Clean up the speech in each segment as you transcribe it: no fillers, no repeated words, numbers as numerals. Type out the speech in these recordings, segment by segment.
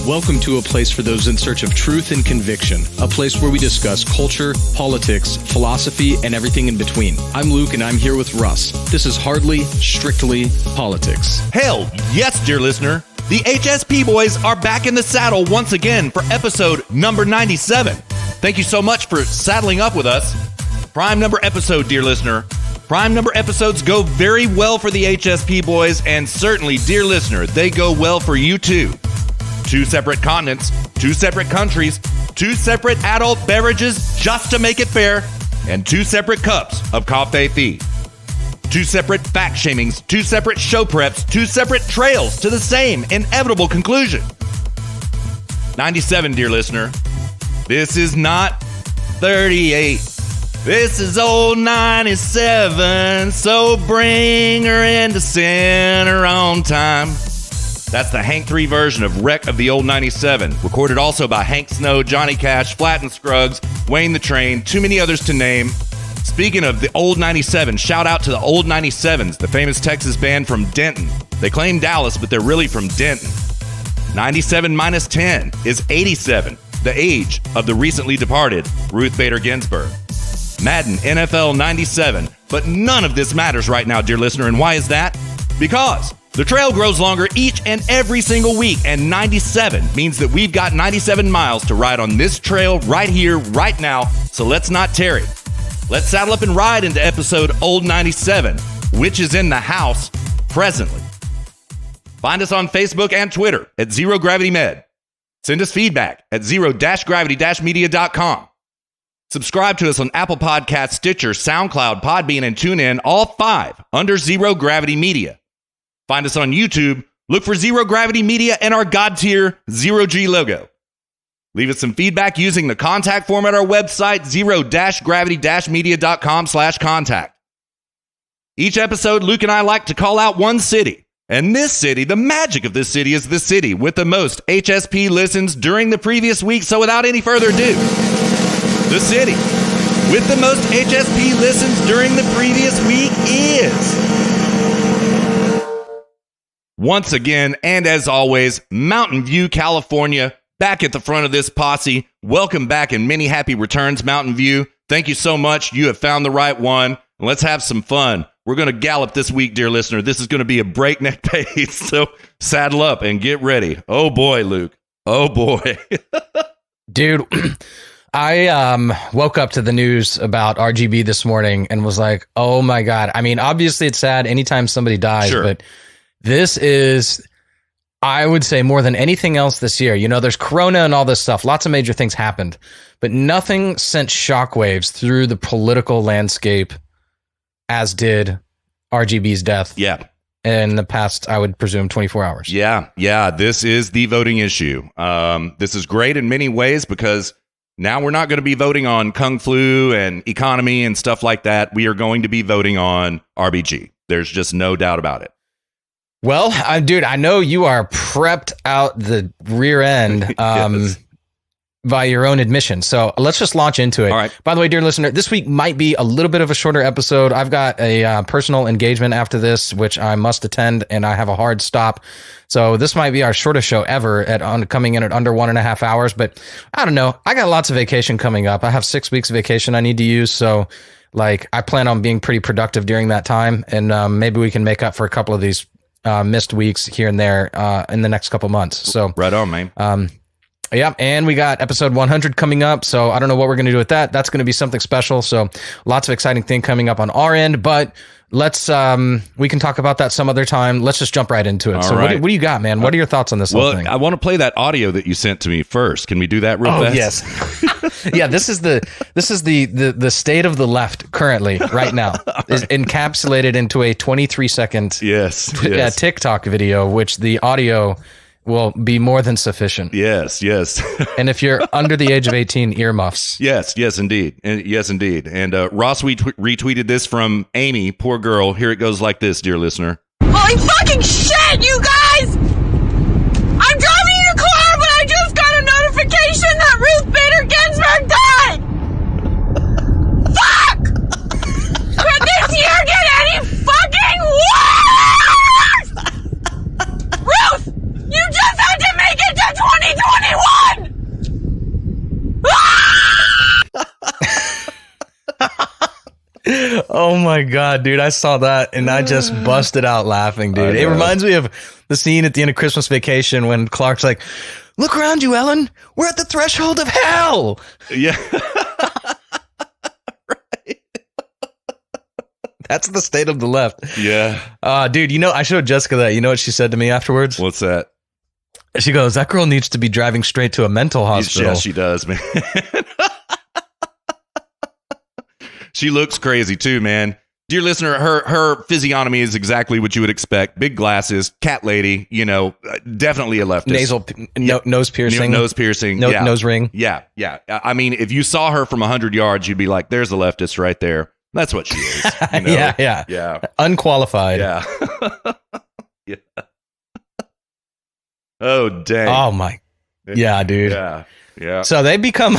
Welcome to a place for those in search of truth and conviction, a place where we discuss culture, politics, philosophy, and everything in between. I'm Luke, and I'm here with Russ. This is Hardly Strictly Politics. Hell yes, dear listener. The HSP boys are back in the saddle once again for episode number 97. Thank you so much for saddling up with us. Prime number episode, dear listener. Prime number episodes go very well for the HSP boys, and certainly, dear listener, they go well for you too. 2 separate continents, 2 separate countries, 2 separate adult beverages just to make it fair, and 2 separate cups of coffee. 2 separate fact shamings, 2 separate show preps, 2 separate trails to the same inevitable conclusion. 97, dear listener. This is not 38. This is old 97, so bring her into center on time. That's the Hank 3 version of Wreck of the Old 97, recorded also by Hank Snow, Johnny Cash, Flatt and Scruggs, Wayne the Train, too many others to name. Speaking of the Old 97, shout out to the Old 97s, the famous Texas band from Denton. They claim Dallas, but they're really from Denton. 97 minus 10 is 87, the age of the recently departed Ruth Bader Ginsberg. Madden NFL 97, but none of this matters right now, dear listener, and why is that? Because the trail grows longer each and every single week, and 97 means that we've got 97 miles to ride on this trail right here, right now, so let's not tarry. Let's saddle up and ride into episode Old 97, which is in the house presently. Find us on Facebook and Twitter at Zero Gravity Med. Send us feedback at zero-gravity-media.com. Subscribe to us on Apple Podcasts, Stitcher, SoundCloud, Podbean, and TuneIn, all 5 under Zero Gravity Media. Find us on YouTube, look for Zero Gravity Media and our God-tier Zero-G logo. Leave us some feedback using the contact form at our website, zero-gravity-media.com/contact. Each episode, Luke and I like to call out one city. And this city, the magic of this city is the city with the most HSP listens during the previous week. So without any further ado, the city with the most HSP listens during the previous week is, once again, and as always, Mountain View, California, back at the front of this posse. Welcome back and many happy returns, Mountain View. Thank you so much. You have found the right one. Let's have some fun. We're going to gallop this week, dear listener. This is going to be a breakneck pace, so saddle up and get ready. Oh, boy, Luke. Oh, boy. Dude, I woke up to the news about RGB this morning and was like, oh, my God. I mean, obviously, it's sad anytime somebody dies, Sure. But this is, I would say, more than anything else this year. You know, there's Corona and all this stuff. Lots of major things happened, but nothing sent shockwaves through the political landscape as did RGB's death. Yeah. In the past, I would presume, 24 hours. Yeah. This is the voting issue. This is great in many ways because now we're not going to be voting on Kung Flu and economy and stuff like that. We are going to be voting on RBG. There's just no doubt about it. Well, dude, I know you are prepped out the rear end Yes. by your own admission. So let's just launch into it. All right. By the way, dear listener, this week might be a little bit of a shorter episode. I've got a personal engagement after this, which I must attend, and I have a hard stop. So this might be our shortest show ever coming in at under 1.5 hours. But I don't know. I got lots of vacation coming up. I have 6 weeks of vacation I need to use. So like I plan on being pretty productive during that time. And maybe we can make up for a couple of these missed weeks here and there in the next couple months. So Right on, man. Yeah, and we got episode 100 coming up, so I don't know what we're going to do with that. That's going to be something special, so lots of exciting things coming up on our end, but let's we can talk about that some other time. Let's just jump right into it. All so right. what do you got, man? What are your thoughts on this whole thing? I want to play that audio that you sent to me first. Can we do that real fast? Yes. Yeah, this is the state of the left currently right now is encapsulated into a 23-second Yes. TikTok video, which the audio will be more than sufficient. Yes. And if you're under the age of 18, earmuffs. Yes, indeed. Yes, indeed. And Ross retweeted this from Amy, poor girl. Here it goes like this, dear listener. Holy fucking shit, you guys! I'm driving in a car, but I just got a notification that Ruth Bader Ginsberg died! Fuck! Could this year get any fucking worse? Ruth, you just had to make it to 2023! Oh my God, dude. I saw that and I just busted out laughing, dude. It reminds me of the scene at the end of Christmas Vacation when Clark's like, look around you, Ellen. We're at the threshold of hell. Yeah. That's the state of the left. Yeah. Dude, you know, I showed Jessica that. You know what she said to me afterwards? What's that? She goes, that girl needs to be driving straight to a mental hospital. Yeah, she does, man. She looks crazy too, man. Dear listener, her physiognomy is exactly what you would expect. Big glasses, cat lady, you know, definitely a leftist. Nose piercing. Nose piercing. Nose ring. Yeah, yeah. I mean, if you saw her from 100 yards, you'd be like, there's a leftist right there. That's what she is. You know? Yeah. Unqualified. Yeah. Yeah. Oh, dang. Oh, my. Yeah, dude. Yeah. Yeah. So they've become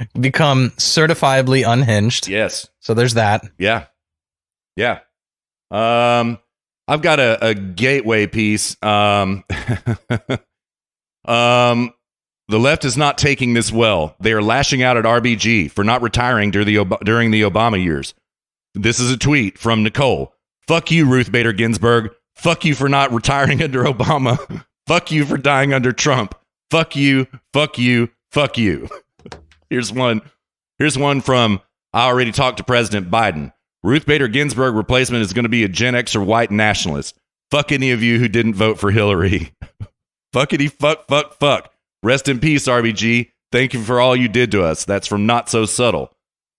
certifiably unhinged. Yes. So there's that. Yeah. Yeah. I've got a gateway piece. The left is not taking this well. They are lashing out at RBG for not retiring during the Obama years. This is a tweet from Nicole. Fuck you, Ruth Bader Ginsburg. Fuck you for not retiring under Obama. Fuck you for dying under Trump. Fuck you, fuck you, fuck you. Here's one from I already talked to President Biden. Ruth Bader Ginsburg replacement is going to be a Gen X or white nationalist. Fuck any of you who didn't vote for Hillary. Fuckity fuck. Rest in peace, RBG. Thank you for all you did to us. That's from Not So Subtle.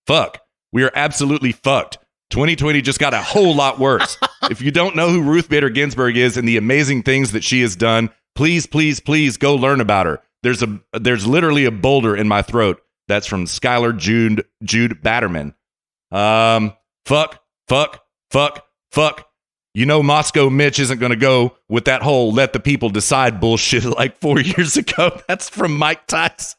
Fuck. We are absolutely fucked. 2020 just got a whole lot worse. If you don't know who Ruth Bader Ginsburg is and the amazing things that she has done, please go learn about her. There's literally a boulder in my throat. That's from Skylar Jude Batterman. Fuck. You know Moscow Mitch isn't going to go with that whole let the people decide bullshit like 4 years ago. That's from Mike Tyson.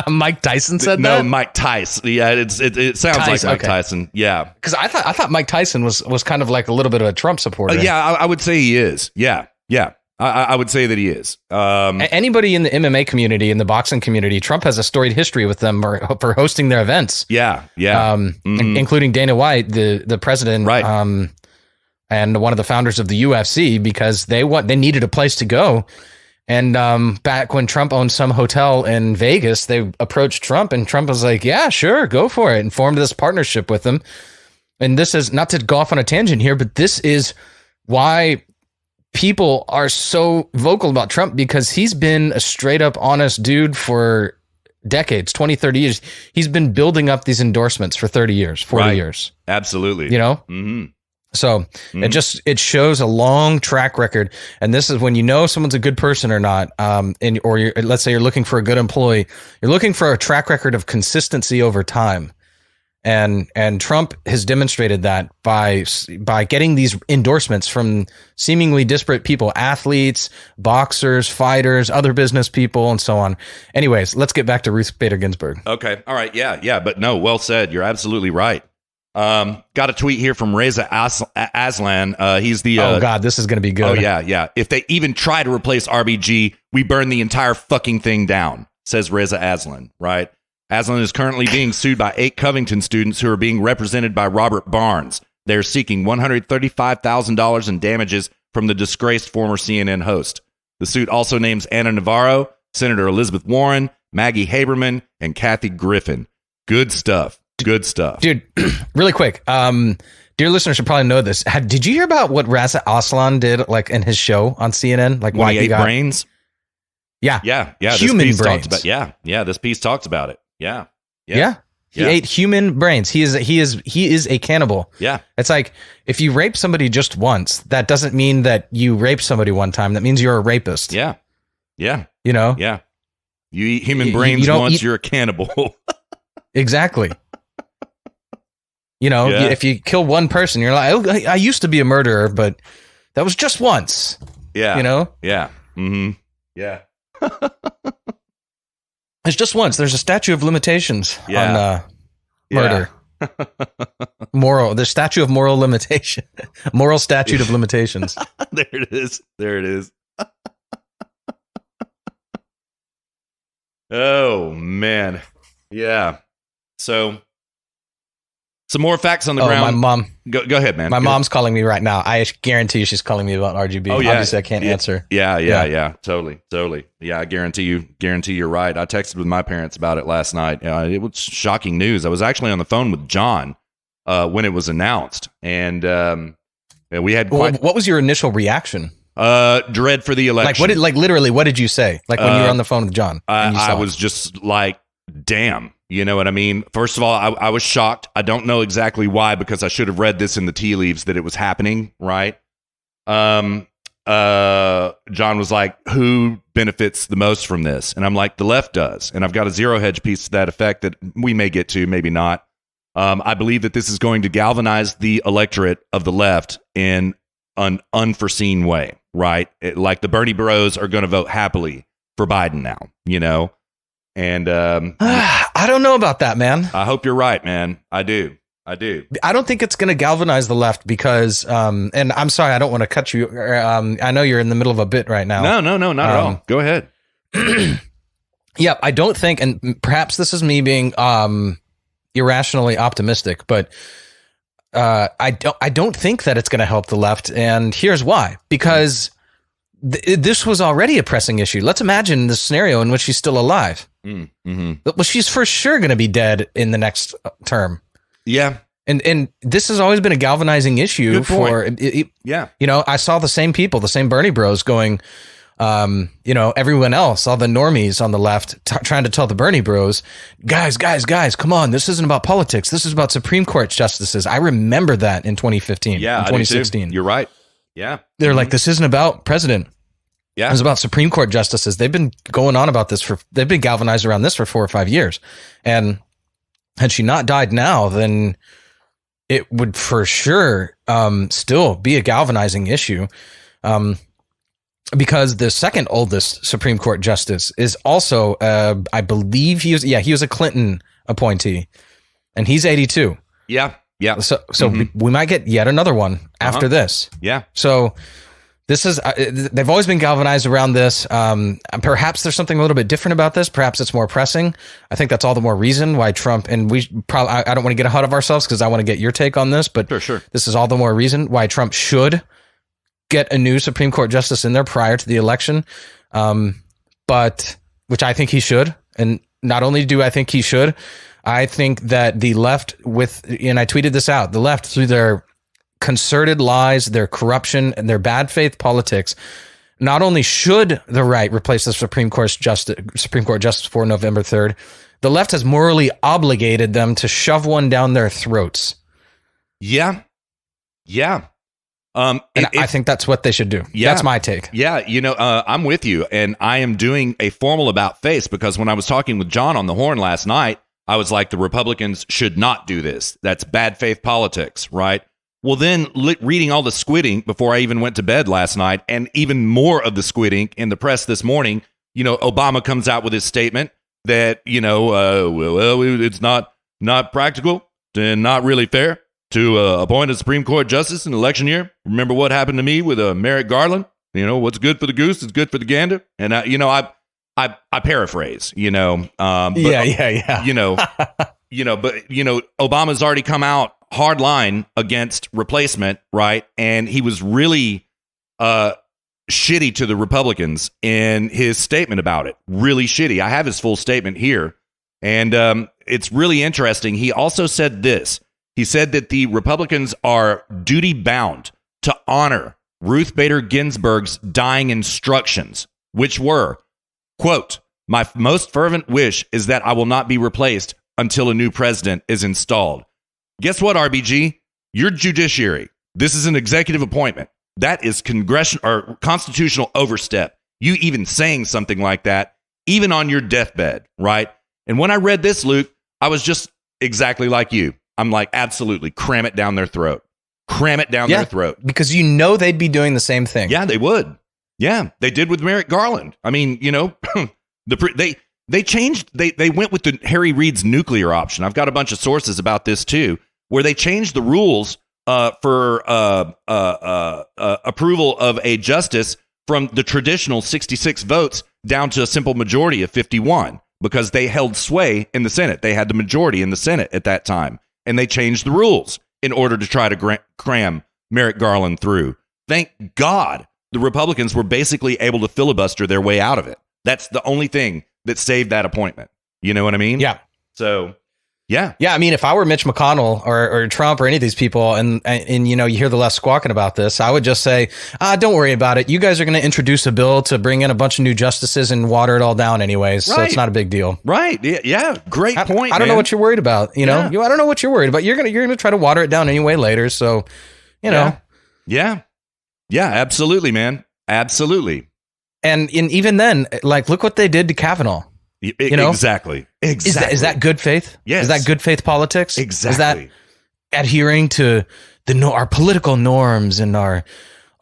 Mike Tyson said that? No, Mike Tyson. Yeah, it sounds Tyson, like Mike Tyson. Yeah. Because I thought Mike Tyson was kind of like a little bit of a Trump supporter. Yeah, I would say he is. Yeah. I would say that he is. Anybody in the MMA community, in the boxing community, Trump has a storied history with them for hosting their events. Yeah. Including Dana White, the president, right. And one of the founders of the UFC, because they needed a place to go. And back when Trump owned some hotel in Vegas, they approached Trump, and Trump was like, "Yeah, sure, go for it," and formed this partnership with them. And this is not to go off on a tangent here, but this is why people are so vocal about Trump, because he's been a straight up honest dude for decades, 20, 30 years. He's been building up these endorsements for 30 years, 40 years. Absolutely. You know? Mm-hmm. So it shows a long track record. And this is when you know someone's a good person or not. Let's say you're looking for a good employee, you're looking for a track record of consistency over time. And Trump has demonstrated that by getting these endorsements from seemingly disparate people, athletes, boxers, fighters, other business people, and so on. Anyways, let's get back to Ruth Bader Ginsburg. Okay. All right. Yeah. But no, well said. You're absolutely right. Got a tweet here from Reza Aslan. He's the oh god, this is going to be good. Oh yeah. If they even try to replace RBG, we burn the entire fucking thing down, says Reza Aslan. Right. Aslan is currently being sued by 8 Covington students who are being represented by Robert Barnes. They're seeking $135,000 in damages from the disgraced former CNN host. The suit also names Anna Navarro, Senator Elizabeth Warren, Maggie Haberman, and Kathy Griffin. Good stuff. Dude, really quick. Dear listeners should probably know this. Did you hear about what Reza Aslan did, like in his show on CNN? Like when he ate brains? Yeah. Human brains. This piece talks about it. Yeah. He ate human brains. He is a cannibal. Yeah. It's like if you rape somebody just once, that doesn't mean that you raped somebody one time. That means you're a rapist. Yeah. You know? Yeah. You eat human brains once, you're a cannibal. Exactly. You know, if you kill one person, you're like, oh, I used to be a murderer, but that was just once. Yeah. You know? Yeah. Mm-hmm. Yeah. It's just once. There's a statute of limitations on murder. The statute of moral limitation. Moral statute of limitations. There it is. Oh, man. Yeah. So Some more facts on the Oh, ground. my mom. Go ahead, man. My Go mom's calling me right now. I guarantee she's calling me about RGB. Oh, yeah. Obviously, I can't answer. Yeah. Totally. Yeah, I guarantee you're right. I texted with my parents about it last night. It was shocking news. I was actually on the phone with John when it was announced, and we had quite. What was your initial reaction? Dread for the election. Literally, what did you say? Like when you were on the phone with John? I was just like, damn. You know what I mean? First of all, I was shocked. I don't know exactly why, because I should have read this in the tea leaves that it was happening, right? John was like, who benefits the most from this? And I'm like, the left does. And I've got a zero hedge piece to that effect that we may get to, maybe not. I believe that this is going to galvanize the electorate of the left in an unforeseen way, right? Like the Bernie bros are going to vote happily for Biden now, you know? And I don't know about that, man. I hope you're right, man. I do. I don't think it's going to galvanize the left because, and I'm sorry, I don't want to cut you. I know you're in the middle of a bit right now. No, not at all. Go ahead. Yeah, I don't think, and perhaps this is me being irrationally optimistic, but I don't think that it's going to help the left, and here's why. Because this was already a pressing issue. Let's imagine the scenario in which she's still alive. Mm-hmm. Well, she's for sure going to be dead in the next term. Yeah. And this has always been a galvanizing issue for, yeah. You know, I saw the same people, the same Bernie bros going, you know, everyone else, all the normies on the left trying to tell the Bernie bros, guys, come on. This isn't about politics. This is about Supreme Court justices. I remember that in 2015, in 2016. You're right. Yeah. They're like, this isn't about president. Yeah. It was about Supreme Court justices. They've been going on about this they've been galvanized around this for 4 or 5 years. And had she not died now, then it would for sure still be a galvanizing issue. Because the second oldest Supreme Court justice is also, I believe he was a Clinton appointee, and he's 82. Yeah. So we might get yet another one after this. Yeah. So this is, they've always been galvanized around this. Perhaps there's something a little bit different about this. Perhaps it's more pressing. I think that's all the more reason why Trump, and we probably, I don't want to get ahead of ourselves because I want to get your take on this, but sure. This is all the more reason why Trump should get a new Supreme Court justice in there prior to the election. But which I think he should. And not only do I think he should, I think that the left and I tweeted this out, the left through their concerted lies, their corruption, and their bad faith politics, not only should the right replace the Supreme Court justice for November 3rd, the left has morally obligated them to shove one down their throats. Yeah. I think that's what they should do. Yeah. That's my take. Yeah, you know, I'm with you, and I am doing a formal about face because when I was talking with John on the horn last night, I was like, the Republicans should not do this. That's bad faith politics, right? Well, then reading all the squid ink before I even went to bed last night, and even more of the squid ink in the press this morning, you know, Obama comes out with his statement that, you know, it's not practical and not really fair to appoint a Supreme Court justice in election year. Remember what happened to me with Merrick Garland? You know, what's good for the goose is good for the gander. And you know, I paraphrase. You know, but, yeah. You know, but you know, Obama's already come out hard line against replacement, right? And he was really shitty to the Republicans in his statement about it. Really shitty. I have his full statement here, and it's really interesting. He also said this. He said that the Republicans are duty bound to honor Ruth Bader Ginsburg's dying instructions, which were, quote, "My most fervent wish is that I will not be replaced until a new president is installed." Guess what, RBG? You're judiciary. This is an executive appointment. That is congressional or constitutional overstep. You even saying something like that, even on your deathbed, right? And when I read this, Luke, I was just exactly like you. I'm like, absolutely, cram it down their throat. Cram it down their throat. Because you know they'd be doing the same thing. Yeah, they would. Yeah, they did with Merrick Garland. I mean, you know, they changed. They went with the Harry Reid's nuclear option. I've got a bunch of sources about this too, where they changed the rules for approval of a justice from the traditional 66 votes down to a simple majority of 51 because they held sway in the Senate. They had the majority in the Senate at that time. and they changed the rules in order to try to cram Merrick Garland through. Thank God the Republicans were basically able to filibuster their way out of it. That's the only thing that saved that appointment. You know what I mean? Yeah. So, yeah. Yeah, I mean, if I were Mitch McConnell or Trump or any of these people, and you know, you hear the left squawking about this, I would just say, don't worry about it. You guys are going to introduce a bill to bring in a bunch of new justices and water it all down anyways. Right. So it's not a big deal. Right. Yeah. Great point. I don't know what you're worried about. You know, I don't know what you're worried about. You're gonna try to water it down anyway later. So, you know. Yeah. Absolutely, man. Absolutely. And even then, like, look what they did to Kavanaugh. You know? Exactly. Is that good faith? Yes. Is that good faith politics? Exactly. Is that adhering to our political norms and our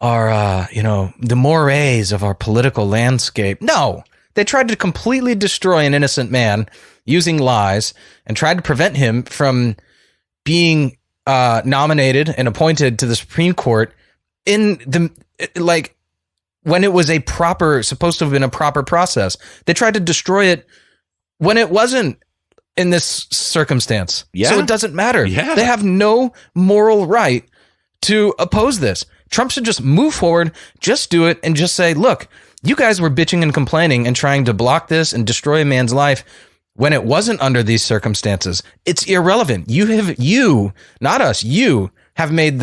the mores of our political landscape? No, they tried to completely destroy an innocent man using lies and tried to prevent him from being nominated and appointed to the Supreme Court in when it was supposed to have been a proper process. They tried to destroy it when it wasn't in this circumstance. Yeah. So it doesn't matter. Yeah. They have no moral right to oppose this. Trump should just move forward, just do it, and just say, look, you guys were bitching and complaining and trying to block this and destroy a man's life when it wasn't under these circumstances. It's irrelevant. You, not us, you have made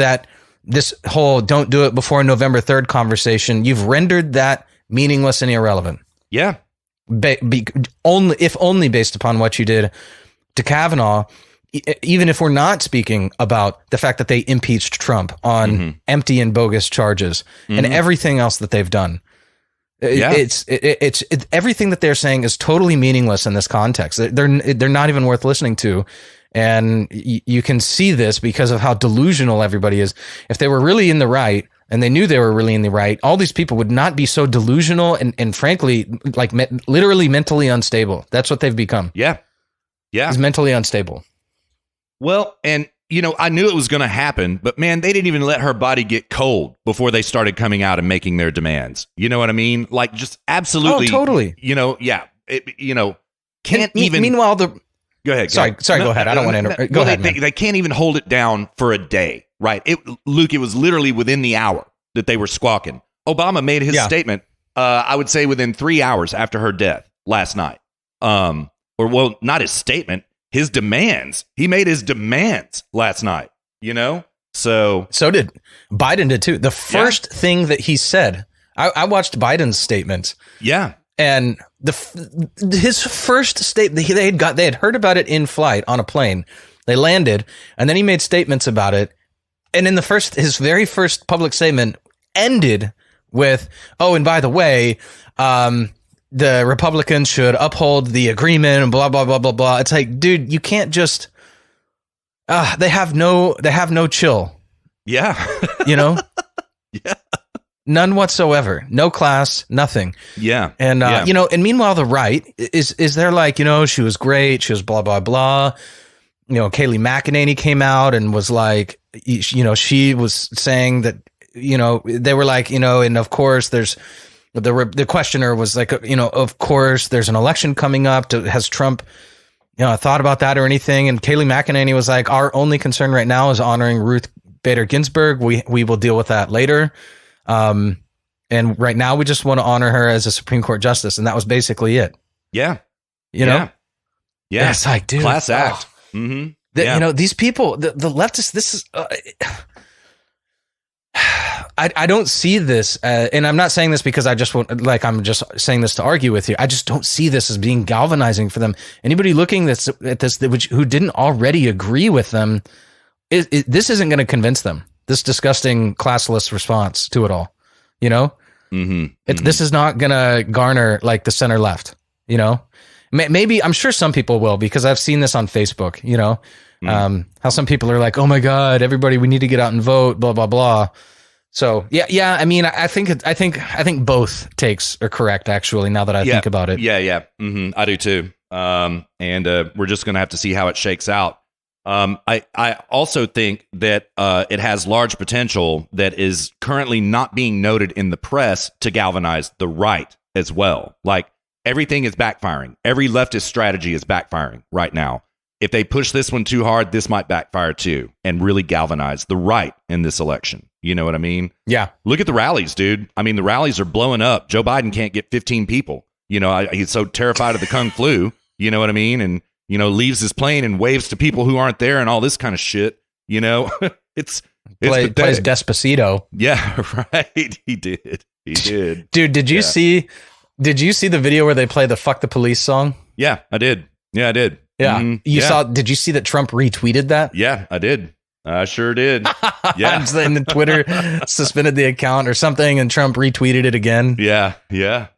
this whole don't do it before November 3rd conversation, you've rendered that meaningless and irrelevant. Yeah. Only based upon what you did to Kavanaugh, even if we're not speaking about the fact that they impeached Trump on empty and bogus charges and everything else that they've done. It's everything that they're saying is totally meaningless in this context. They're not even worth listening to. And you can see this because of how delusional everybody is. If they were really in the right and they knew they were really in the right, all these people would not be so delusional and frankly, like literally mentally unstable. That's what they've become. Yeah. Is mentally unstable. Well, and I knew it was going to happen, but man, they didn't even let her body get cold before they started coming out and making their demands. You know what I mean? Like just absolutely. Oh, totally. Can't even. Meanwhile, Go ahead. Sorry. Go ahead. I don't want to interrupt. Go ahead. They can't even hold it down for a day, right? Luke, it was literally within the hour that they were squawking. Obama made his statement, I would say within 3 hours after her death last night. Not his statement, his demands. He made his demands last night, So did Biden did too. The first thing that he said, I watched Biden's statement. Yeah. And his first statement, they had heard about it in flight on a plane. They landed, and then he made statements about it. And in his very first public statement ended with, "Oh, and by the way, the Republicans should uphold the agreement," and blah blah blah blah blah. It's like, dude, you can't just. They have no chill. Yeah. Yeah. None whatsoever. No class, nothing. Yeah. And, and meanwhile, the right is they're like, she was great. She was blah, blah, blah. Kayleigh McEnany came out and was like, she was saying that, they were like, and of course there's the questioner was like, of course there's an election coming up. Has Trump, thought about that or anything? And Kayleigh McEnany was like, our only concern right now is honoring Ruth Bader Ginsburg. We will deal with that later. And right now we just want to honor her as a Supreme Court justice. And that was basically it. Yeah. Yeah. It's like, dude, class act. These people, the leftists, this is, I don't see this, and I'm not saying this because I'm just saying this to argue with you. I just don't see this as being galvanizing for them. Anybody looking at this, who didn't already agree with them, this isn't going to convince them. This disgusting classless response to it all, This is not going to garner like the center left, maybe I'm sure some people will, because I've seen this on Facebook, how some people are like, oh my God, everybody, we need to get out and vote, blah, blah, blah. So yeah. I mean, I think both takes are correct, actually, now that I think about it. Yeah. I do too. And we're just going to have to see how it shakes out. I also think that it has large potential that is currently not being noted in the press to galvanize the right as well. Like everything is backfiring. Every leftist strategy is backfiring right now. if they push this one too hard, this might backfire too and really galvanize the right in this election. You know what I mean? Yeah. Look at the rallies, dude. I mean, the rallies are blowing up. Joe Biden can't get 15 people. You know, he's so terrified of the Kung flu. You know what I mean? And, you know, leaves his plane and waves to people who aren't there and all this kind of shit. You know, it's plays Despacito. Yeah, right. He did. Dude, did you see the video where they play the "Fuck the Police" song? Yeah, I did. Yeah. Did you see that Trump retweeted that? Yeah, I did. I sure did. Yeah. And then Twitter suspended the account or something, and Trump retweeted it again. Yeah,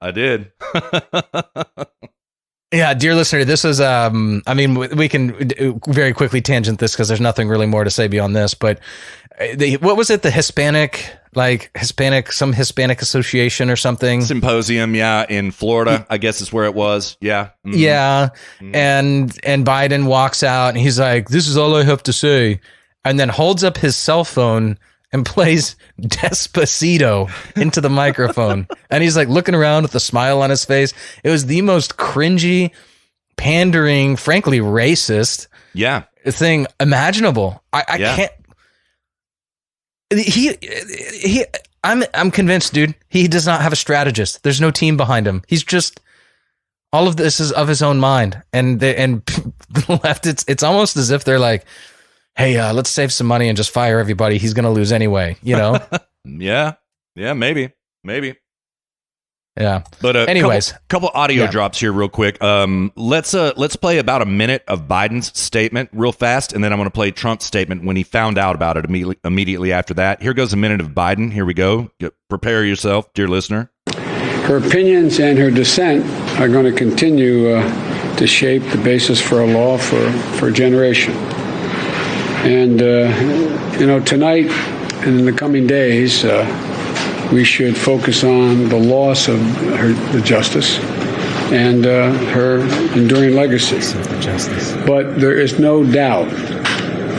I did. Yeah, dear listener, this is, I mean, we can very quickly tangent this because there's nothing really more to say beyond this, but what was it? The Hispanic association or something? Symposium. Yeah. In Florida, I guess is where it was. Yeah. Mm-hmm. Yeah. Mm-hmm. And Biden walks out and he's like, "This is all I have to say." And then holds up his cell phone and plays Despacito into the microphone. And he's like looking around with a smile on his face. It was the most cringy, pandering, frankly racist thing imaginable. I can't. I'm convinced, dude, he does not have a strategist. There's no team behind him. He's just, all of this is of his own mind. And the left, it's almost as if they're like, "Hey, let's save some money and just fire everybody. He's going to lose anyway," you know? Yeah, maybe. Yeah. But anyways, couple audio drops here real quick. Let's play about a minute of Biden's statement real fast, and then I'm going to play Trump's statement when he found out about it immediately after that. Here goes a minute of Biden. Here we go. Prepare yourself, dear listener. Her opinions and her dissent are going to continue to shape the basis for a law for a generation. And, tonight and in the coming days, we should focus on the loss of the justice and her enduring legacy. But there is no doubt,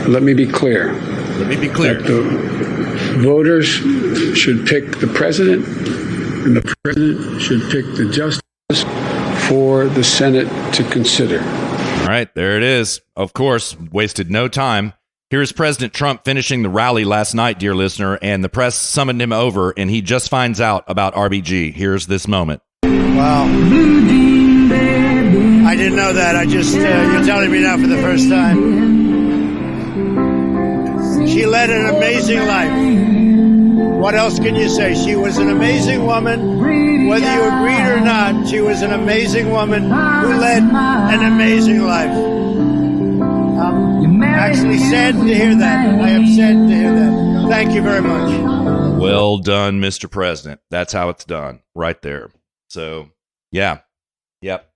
let me be clear. That the voters should pick the president, and the president should pick the justice for the Senate to consider. All right, there it is. Of course, wasted no time. Here's President Trump finishing the rally last night, dear listener, and the press summoned him over, and he just finds out about RBG. Here's this moment. Wow. I didn't know that. I just, you're telling me now for the first time. She led an amazing life. What else can you say? She was an amazing woman. Whether you agreed or not, she was an amazing woman who led an amazing life. I'm actually saddened to hear that. I am saddened to hear that. Thank you very much. Well done, Mr. President. That's how it's done, right there. So, yeah. Yep.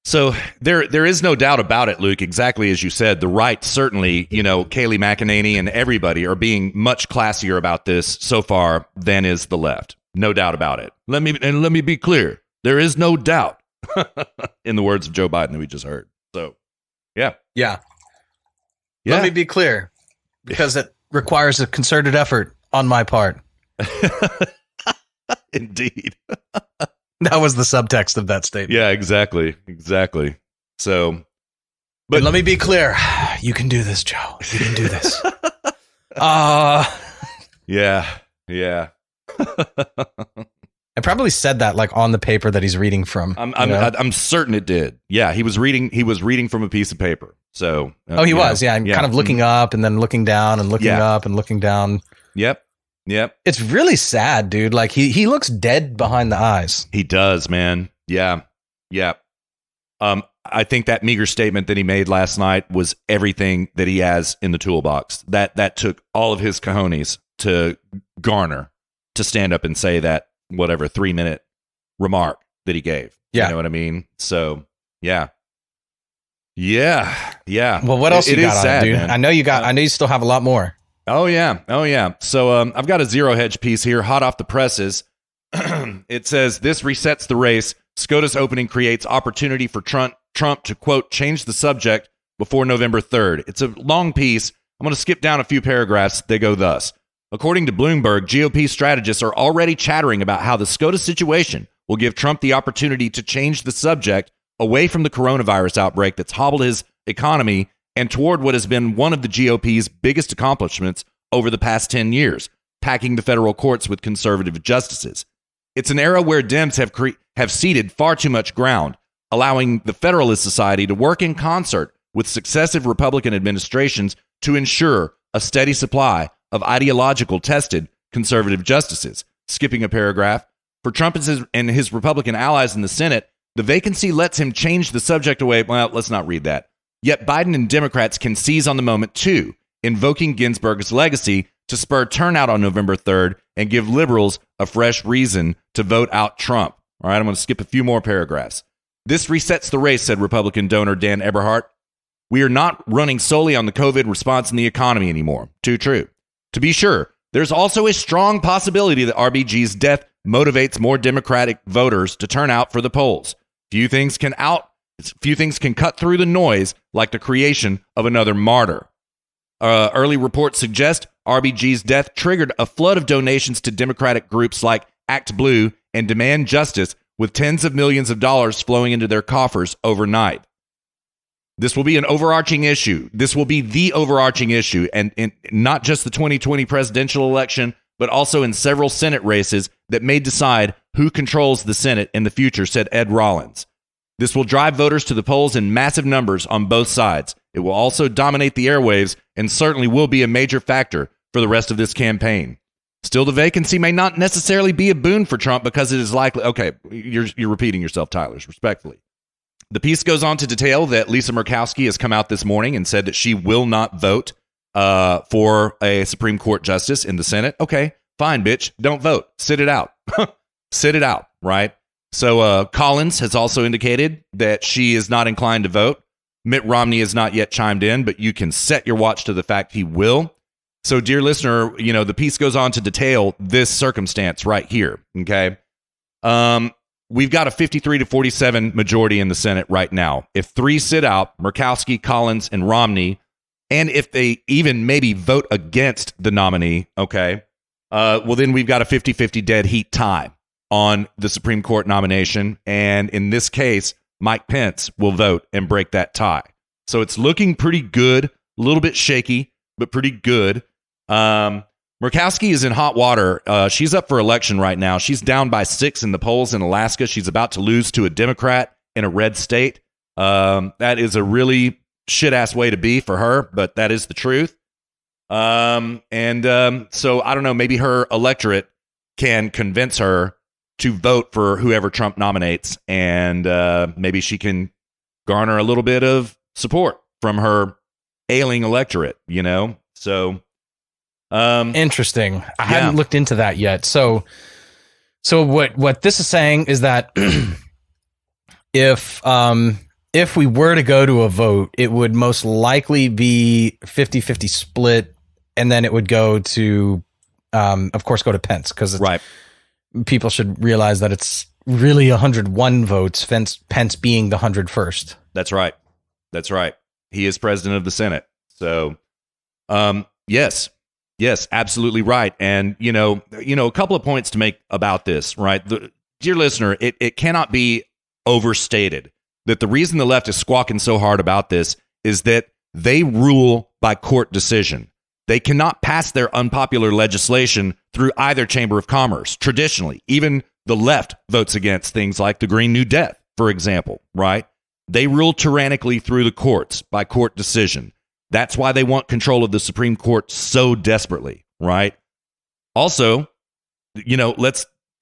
So there is no doubt about it, Luke, exactly as you said. The right, certainly, Kayleigh McEnany and everybody are being much classier about this so far than is the left. No doubt about it. Let me be clear. There is no doubt, in the words of Joe Biden that we just heard. So, yeah. Yeah. Let me be clear, because it requires a concerted effort on my part. Indeed. That was the subtext of that statement. Yeah, exactly. So, but let me be clear. You can do this, Joe. You can do this. Yeah. I probably said that like on the paper that he's reading from. I'm certain it did. Yeah, he was reading from a piece of paper. So he was. Yeah, kind of looking up and then looking down and looking up and looking down. Yep. It's really sad, dude. Like he looks dead behind the eyes. He does, man. Yeah. I think that meager statement that he made last night was everything that he has in the toolbox. That took all of his cojones to garner to stand up and say that 3-minute remark that he gave. Yeah. You know what I mean? So, yeah. Well, what else you got on it, dude? Man. I know you still have a lot more. Oh yeah. So I've got a Zero Hedge piece here, hot off the presses. It says, "This resets the race. SCOTUS opening creates opportunity for Trump to, quote, change the subject before November 3rd. It's a long piece. I'm going to skip down a few paragraphs. They go thus. According to Bloomberg, GOP strategists are already chattering about how the SCOTUS situation will give Trump the opportunity to change the subject away from the coronavirus outbreak that's hobbled his economy and toward what has been one of the GOP's biggest accomplishments over the past 10 years, packing the federal courts with conservative justices. It's an era where Dems have ceded far too much ground, allowing the Federalist Society to work in concert with successive Republican administrations to ensure a steady supply of ideological tested conservative justices. Skipping a paragraph, for Trump and his Republican allies in the Senate, the vacancy lets him change the subject away. Well, let's not read that. Yet Biden and Democrats can seize on the moment too, invoking Ginsburg's legacy to spur turnout on November 3rd and give liberals a fresh reason to vote out Trump. All right, I'm going to skip a few more paragraphs. This resets the race, said Republican donor Dan Eberhardt. We are not running solely on the COVID response in the economy anymore. Too true. To be sure, there's also a strong possibility that RBG's death motivates more Democratic voters to turn out for the polls. Few things can cut through the noise like the creation of another martyr. Early reports suggest RBG's death triggered a flood of donations to Democratic groups like Act Blue and Demand Justice, with tens of millions of dollars flowing into their coffers overnight. This will be an overarching issue. This will be the overarching issue, and not just the 2020 presidential election, but also in several Senate races that may decide who controls the Senate in the future, said Ed Rollins. This will drive voters to the polls in massive numbers on both sides. It will also dominate the airwaves and certainly will be a major factor for the rest of this campaign. Still, the vacancy may not necessarily be a boon for Trump because it is likely... Okay, you're repeating yourself, Tyler, respectfully. The piece goes on to detail that Lisa Murkowski has come out this morning and said that she will not vote for a Supreme Court justice in the Senate. Okay, fine, bitch. Don't vote. Sit it out. Sit it out, right? So Collins has also indicated that she is not inclined to vote. Mitt Romney has not yet chimed in, but you can set your watch to the fact he will. So, dear listener, the piece goes on to detail this circumstance right here, okay? We've got a 53-47 majority in the Senate right now. If three sit out, Murkowski, Collins, and Romney, and if they even maybe vote against the nominee, okay, well, then we've got a 50-50 dead heat tie on the Supreme Court nomination. And in this case, Mike Pence will vote and break that tie. So it's looking pretty good, a little bit shaky, but pretty good. Murkowski is in hot water. She's up for election right now. She's down by 6 in the polls in Alaska. She's about to lose to a Democrat in a red state. That is a really shit-ass way to be for her, but that is the truth. So I don't know, maybe her electorate can convince her to vote for whoever Trump nominates, and maybe she can garner a little bit of support from her ailing electorate, So... interesting. I hadn't looked into that yet. So what this is saying is that if we were to go to a vote, it would most likely be 50-50 split, and then it would go to, of course, go to Pence, because right. People should realize that it's really 101 votes, Pence being the 101st. That's right. That's right. He is president of the Senate. So, yes. Yes, absolutely right. And, a couple of points to make about this, right? Dear listener, it cannot be overstated that the reason the left is squawking so hard about this is that they rule by court decision. They cannot pass their unpopular legislation through either chamber of commerce. Traditionally, even the left votes against things like the Green New Death, for example, right? They rule tyrannically through the courts by court decision. That's why they want control of the Supreme Court so desperately, right? Also,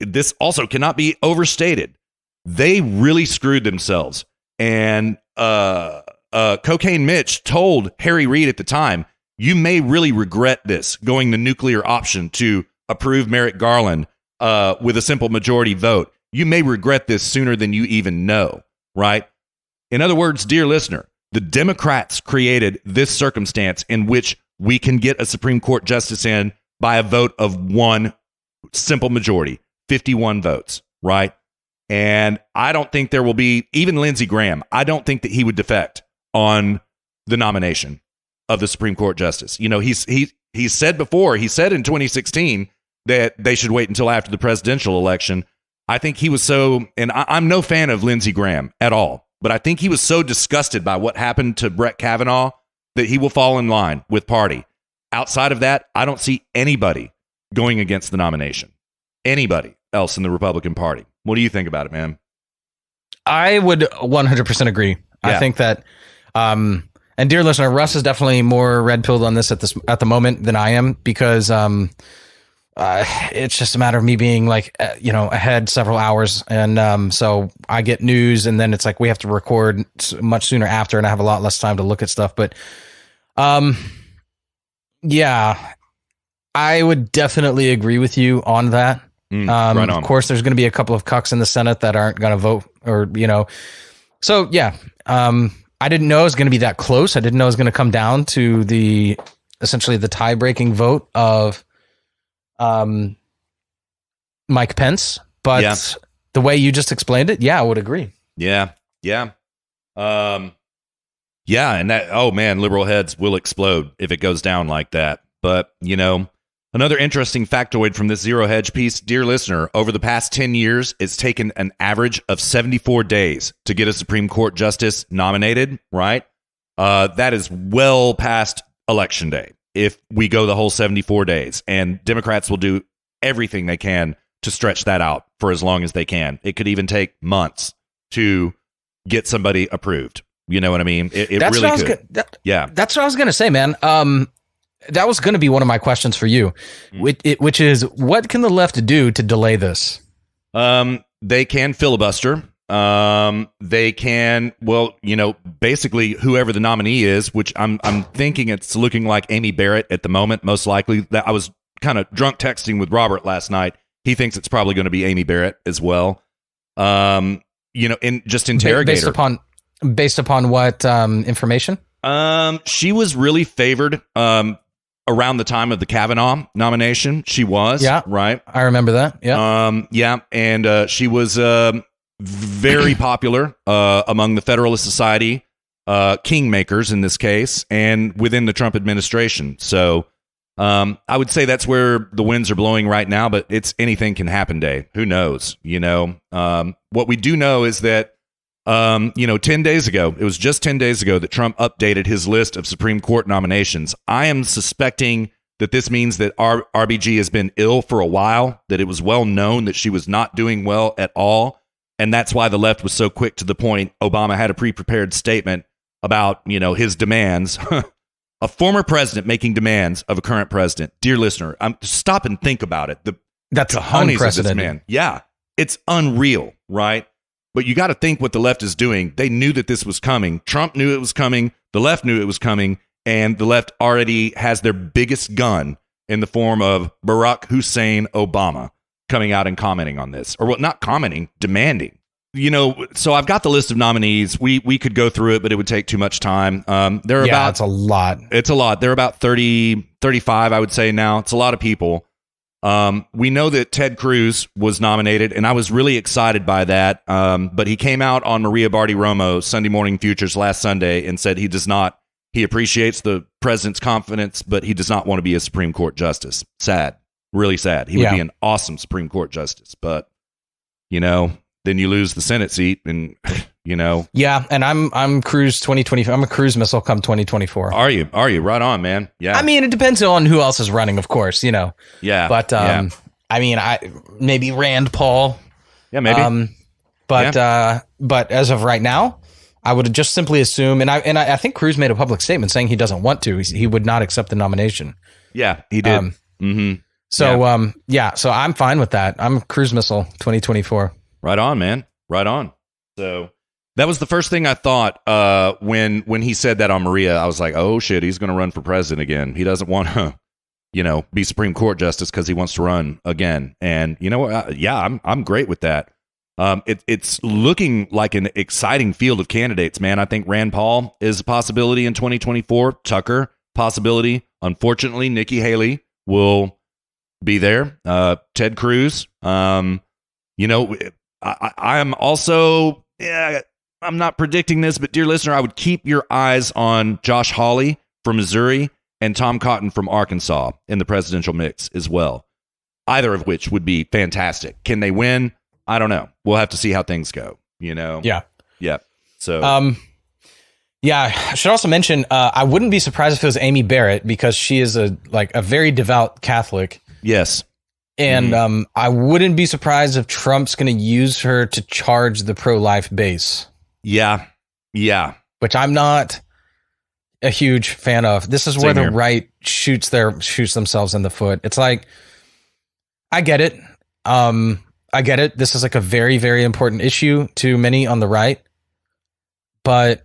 this also cannot be overstated. They really screwed themselves. And Cocaine Mitch told Harry Reid at the time, you may really regret this, going the nuclear option to approve Merrick Garland with a simple majority vote. You may regret this sooner than you even know, right? In other words, dear listener, the Democrats created this circumstance in which we can get a Supreme Court justice in by a vote of one simple majority, 51 votes, right? And I don't think there will be, even Lindsey Graham, I don't think that he would defect on the nomination of the Supreme Court justice. He said before, he said in 2016 that they should wait until after the presidential election. I think he was so, and I'm no fan of Lindsey Graham at all. but I think he was so disgusted by what happened to Brett Kavanaugh that he will fall in line with party. Outside of that, I don't see anybody going against the nomination. Anybody else in the Republican Party. What do you think about it, man? I would 100% agree. Yeah. I think that, and dear listener, Russ is definitely more red-pilled on this at the moment than I am, because it's just a matter of me being like, ahead several hours. And so I get news, and then it's like we have to record much sooner after, and I have a lot less time to look at stuff. But yeah, I would definitely agree with you on that. Right on. Of course, there's going to be a couple of cucks in the Senate that aren't going to vote, or, so yeah. I didn't know it was going to be that close. I didn't know it was going to come down to essentially the tie-breaking vote of Mike Pence, but the way you just explained it, I would agree. Yeah. And that, oh man, liberal heads will explode if it goes down like that. But, another interesting factoid from this Zero Hedge piece, dear listener, over the past 10 years, it's taken an average of 74 days to get a Supreme Court justice nominated, right? That is well past Election Day if we go the whole 74 days. And Democrats will do everything they can to stretch that out for as long as they can. It could even take months to get somebody approved. You know what I mean? It really could. That's what I was going to say, man. That was going to be one of my questions for you, which is, what can the left do to delay this? They can filibuster. They can, basically whoever the nominee is, which I'm thinking it's looking like Amy Barrett at the moment, most likely. That I was kind of drunk texting with Robert last night. He thinks it's probably going to be Amy Barrett as well. Just interrogate her. Based upon what information? She was really favored around the time of the Kavanaugh nomination. She was, right? I remember that. Yeah. And she was very popular among the Federalist Society kingmakers in this case, and within the Trump administration. So I would say that's where the winds are blowing right now, but it's anything can happen day. Who knows? What we do know is that 10 days ago, it was just 10 days ago that Trump updated his list of Supreme Court nominations. I am suspecting that this means that RBG has been ill for a while, that it was well known that she was not doing well at all. And that's why the left was so quick to the point. Obama had a pre-prepared statement about, his demands. A former president making demands of a current president. Dear listener, stop and think about it. That's cojones unprecedented. Of this man. Yeah, it's unreal, right? But you got to think what the left is doing. They knew that this was coming. Trump knew it was coming. The left knew it was coming. And the left already has their biggest gun in the form of Barack Hussein Obama coming out and commenting on this. Or not commenting, demanding. So I've got the list of nominees. We could go through it, but it would take too much time. It's a lot. It's a lot. There are about 30, 35, I would say now. It's a lot of people. We know that Ted Cruz was nominated, and I was really excited by that. But he came out on Maria Bartiromo Sunday Morning Futures last Sunday and said he appreciates the president's confidence, but he does not want to be a Supreme Court justice. Sad, really sad. He would be an awesome Supreme Court justice, but then you lose the Senate seat, and Yeah, and I'm Cruz 2020. I'm a Cruz missile come 2024. Are you? Right on, man. Yeah. I mean, it depends on who else is running, of course. Yeah. But I mean, maybe Rand Paul. Yeah, maybe. But as of right now, I would just simply assume, and I think Cruz made a public statement saying he doesn't want to. He would not accept the nomination. Yeah, he did. So so I'm fine with that. I'm Cruz missile 2024. Right on, man. Right on. So that was the first thing I thought when he said that on Maria. I was like, oh shit, he's going to run for president again. He doesn't want to, be Supreme Court justice because he wants to run again. And you know what? I'm great with that. It's looking like an exciting field of candidates, man. I think Rand Paul is a possibility in 2024. Tucker, possibility. Unfortunately, Nikki Haley will be there. Ted Cruz. I am also, I'm not predicting this, but dear listener, I would keep your eyes on Josh Hawley from Missouri and Tom Cotton from Arkansas in the presidential mix as well. Either of which would be fantastic. Can they win? I don't know. We'll have to see how things go, Yeah. Yeah. So, yeah, I should also mention, I wouldn't be surprised if it was Amy Barrett, because she is a very devout Catholic. yes. And I wouldn't be surprised if Trump's going to use her to charge the pro-life base. Yeah. Yeah. Which I'm not a huge fan of. This is where the right shoots themselves in the foot. It's like, I get it. I get it. This is like a very, very important issue to many on the right, but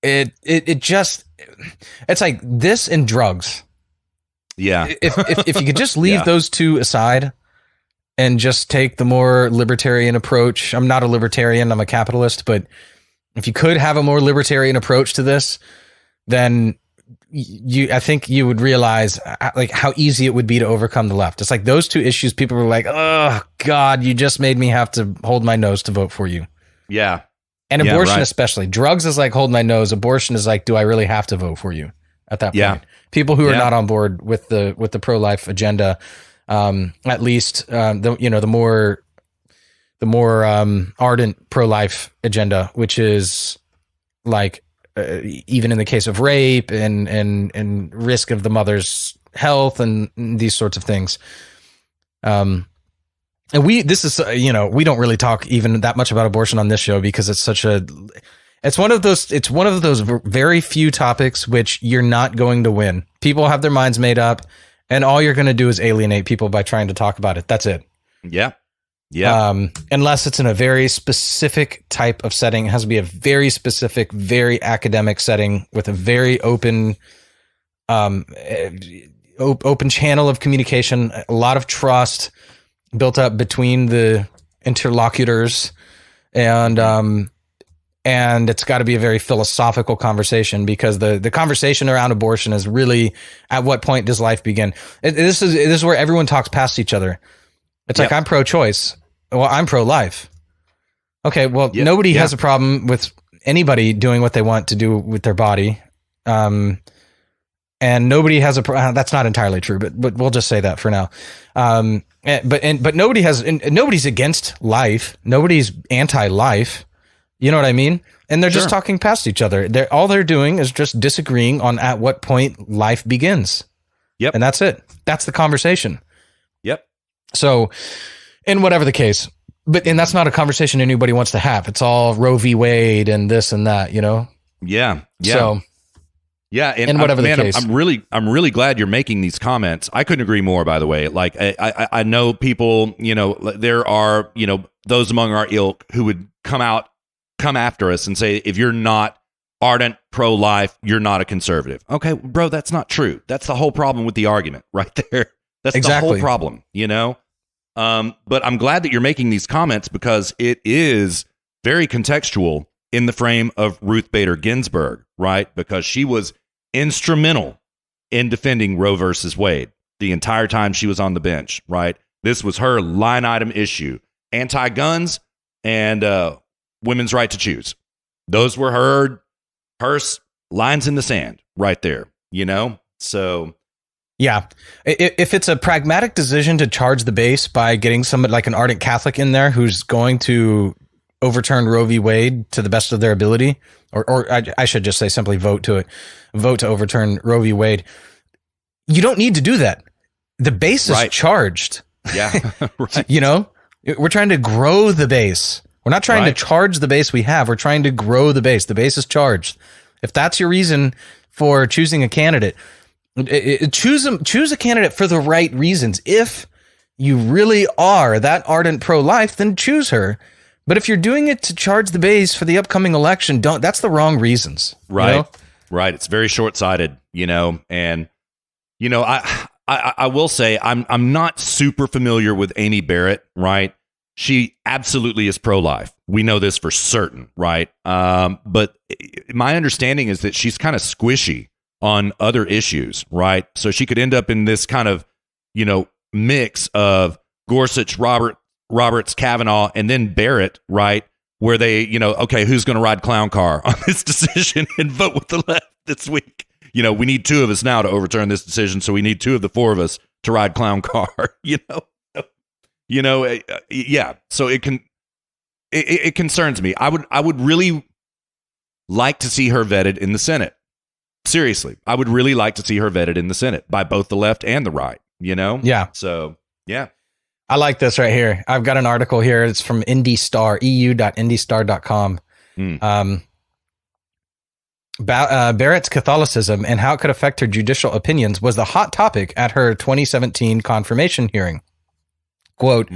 it just, it's like this and drugs. Yeah. If you could just leave those two aside and just take the more libertarian approach. I'm not a libertarian, I'm a capitalist, but if you could have a more libertarian approach to this, then I think you would realize like how easy it would be to overcome the left. It's like those two issues, people were like, oh God, you just made me have to hold my nose to vote for you. Yeah. And abortion, especially. Drugs is like hold my nose. Abortion is like, do I really have to vote for you at that point? People who are not on board with the pro-life agenda, at least the more ardent pro-life agenda, which is like even in the case of rape and risk of the mother's health and these sorts of things. And we don't really talk even that much about abortion on this show because it's one of those very few topics which you're not going to win. People have their minds made up, and all you're going to do is alienate people by trying to talk about it. That's it. Yeah. Yeah. Unless it's in a very specific type of setting. It has to be a very specific, very academic setting with a very open channel of communication, a lot of trust built up between the interlocutors, and it's got to be a very philosophical conversation, because the conversation around abortion is really, at what point does life begin? This is where everyone talks past each other. It's like, I'm pro-choice. Well, I'm pro-life. Okay, well, nobody has a problem with anybody doing what they want to do with their body. And nobody has that's not entirely true, but we'll just say that for now. But nobody's against life. Nobody's anti-life. You know what I mean? And they're just talking past each other. All they're doing is just disagreeing on at what point life begins. Yep. And that's it. That's the conversation. Yep. So, in whatever the case, and that's not a conversation anybody wants to have. It's all Roe v. Wade and this and that, you know? Yeah. Yeah. So, yeah, and whatever the case. I'm really glad you're making these comments. I couldn't agree more, by the way. Like, I know people, there are, those among our ilk who would come after us and say, if you're not ardent pro-life, you're not a conservative. Okay, bro, that's not true. That's the whole problem with the argument right there. That's exactly the whole problem, But I'm glad that you're making these comments, because it is very contextual in the frame of Ruth Bader Ginsburg, right? Because she was instrumental in defending Roe versus Wade the entire time she was on the bench, right? This was her line item issue: anti-guns and women's right to choose. Those were her lines in the sand right there, So, yeah, if it's a pragmatic decision to charge the base by getting somebody like an ardent Catholic in there who's going to overturn Roe v. Wade to the best of their ability, or I should just say simply vote to overturn Roe v. Wade, you don't need to do that. The base is charged. Yeah, right. We're trying to grow the base. We're not trying to charge the base we have. We're trying to grow the base. The base is charged. If that's your reason for choosing a candidate, choose a candidate for the right reasons. If you really are that ardent pro-life, then choose her. But if you're doing it to charge the base for the upcoming election, that's the wrong reasons. Right. Right. It's very short-sighted, and I will say I'm not super familiar with Amy Barrett, right? She absolutely is pro-life. We know this for certain, right? But my understanding is that she's kind of squishy on other issues, right? So she could end up in this kind of, mix of Gorsuch, Roberts, Kavanaugh, and then Barrett, right? Where they, okay, who's going to ride clown car on this decision and vote with the left this week? We need two of us now to overturn this decision, so we need two of the four of us to ride clown car, yeah. So it concerns me. I would really like to see her vetted in the Senate. Seriously, I would really like to see her vetted in the Senate by both the left and the right, you know? Yeah. So, yeah. I like this right here. I've got an article here. It's from IndyStar, eu.indystar.com. Barrett's Catholicism and how it could affect her judicial opinions was the hot topic at her 2017 confirmation hearing. Quote,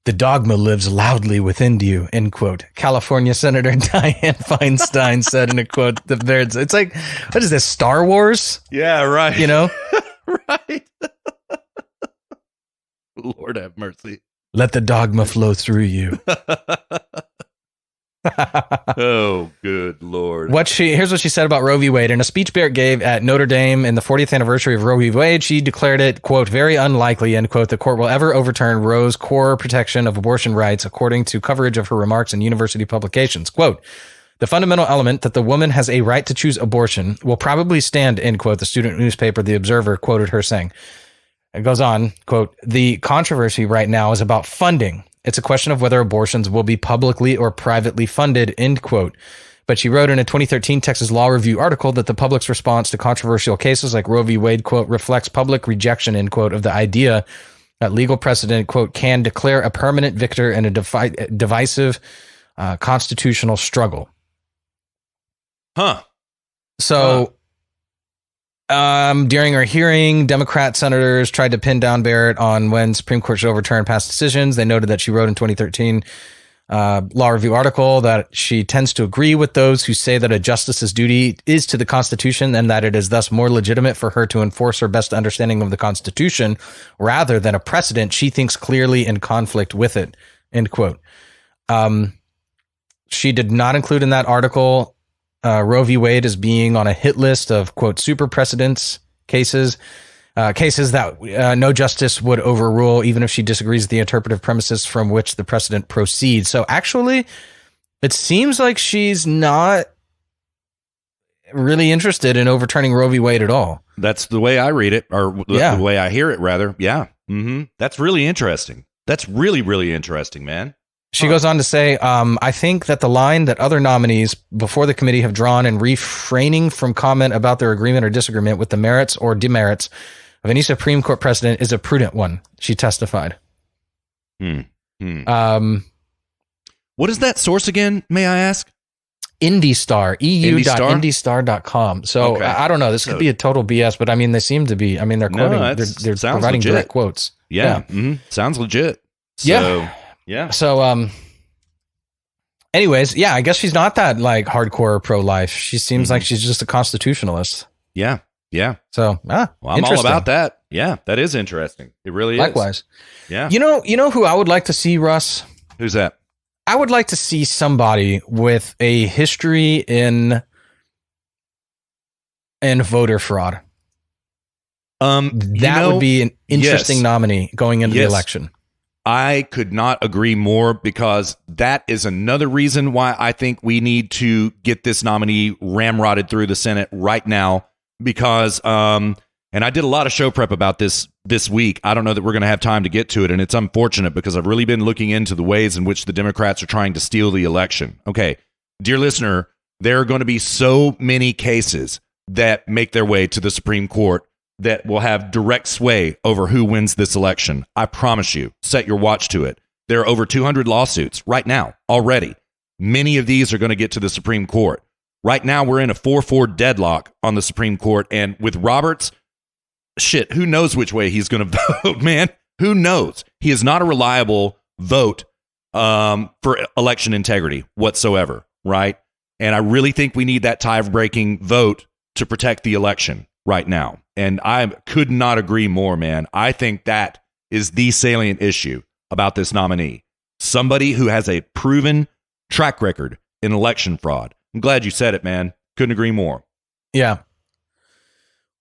the dogma lives loudly within you, end quote. California Senator Dianne Feinstein said in a quote, the Barrett's, it's like, what is this, Star Wars? Yeah, right. You know? Right. Lord have mercy. Let the dogma flow through you. Oh, good Lord. Here's what she said about Roe v. Wade. In a speech Barrett gave at Notre Dame in the 40th anniversary of Roe v. Wade, she declared it, quote, very unlikely, end quote, the court will ever overturn Roe's core protection of abortion rights, according to coverage of her remarks in university publications. Quote, the fundamental element that the woman has a right to choose abortion will probably stand, end quote, the student newspaper The Observer quoted her saying. It goes on, quote, the controversy right now is about funding. It's a question of whether abortions will be publicly or privately funded, end quote. But she wrote in a 2013 Texas Law Review article that the public's response to controversial cases like Roe v. Wade, quote, reflects public rejection, end quote, of the idea that legal precedent, quote, can declare a permanent victor in a divisive constitutional struggle. Huh. So... during our hearing, Democrat senators tried to pin down Barrett on when Supreme Court should overturn past decisions. They noted that she wrote in 2013 Law Review article that she tends to agree with those who say that a justice's duty is to the Constitution and that it is thus more legitimate for her to enforce her best understanding of the Constitution rather than a precedent she thinks clearly in conflict with it, end quote. She did not include in that article Roe v. Wade as being on a hit list of, quote, super precedents cases that no justice would overrule, even if she disagrees with the interpretive premises from which the precedent proceeds. So actually, it seems like she's not really interested in overturning Roe v. Wade at all. That's the way I read it, or the way I hear it, rather. Yeah. Mm-hmm. That's really interesting. That's really, really interesting, man. She goes on to say, I think that the line that other nominees before the committee have drawn in refraining from comment about their agreement or disagreement with the merits or demerits of any Supreme Court precedent is a prudent one, she testified. What is that source again, may I ask? IndyStar, eu.indystar.com. So okay. I don't know. This could be a total BS, but I mean, they seem to be. I mean, they're quoting, they're providing legit. Direct quotes. Yeah. Mm-hmm. Sounds legit. So, yeah. So, anyways, yeah, I guess she's not that like hardcore pro-life. She seems like she's just a constitutionalist. Yeah. Yeah. So, well, I'm all about that. Yeah. That is interesting. It really is. Likewise. Yeah. You know who I would like to see, Russ? Who's that? I would like to see somebody with a history in voter fraud. That would be an interesting nominee going into the election. I could not agree more, because that is another reason why I think we need to get this nominee ramrodded through the Senate right now, because and I did a lot of show prep about this week. I don't know that we're going to have time to get to it, and it's unfortunate because I've really been looking into the ways in which the Democrats are trying to steal the election. Okay, dear listener, there are going to be so many cases that make their way to the Supreme Court that will have direct sway over who wins this election. I promise you, set your watch to it. There are over 200 lawsuits right now already. Many of these are going to get to the Supreme Court. Right now, we're in a 4-4 deadlock on the Supreme Court, and with Roberts, shit, who knows which way he's going to vote, man? Who knows? He is not a reliable vote for election integrity whatsoever, right? And I really think we need that tie-breaking vote to protect the election right now. And I could not agree more, man. I think that is the salient issue about this nominee. Somebody who has a proven track record in election fraud. I'm glad you said it, man. Couldn't agree more. Yeah.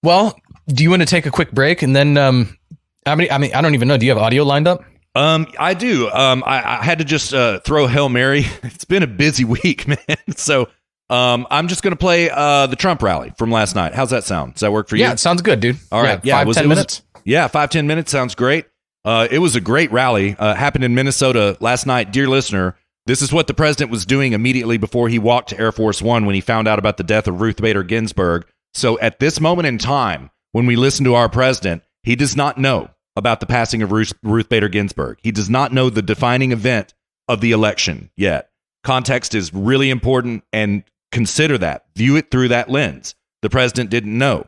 Well, do you want to take a quick break and then I don't even know. Do you have audio lined up? I do. I had to just throw Hail Mary. It's been a busy week, man. So I'm just going to play the Trump rally from last night. How's that sound? Does that work for you? Yeah, it sounds good, dude. All right. Yeah, 5-10 minutes. 5-10 minutes sounds great. It was a great rally. Happened in Minnesota last night. Dear listener, This is what the president was doing immediately before he walked to Air Force One when he found out about the death of Ruth Bader Ginsburg. So at this moment in time, when we listen to our president, he does not know about the passing of Ruth Bader Ginsburg. He does not know the defining event of the election yet. Context is really important, and consider that. View it through that lens. The president didn't know.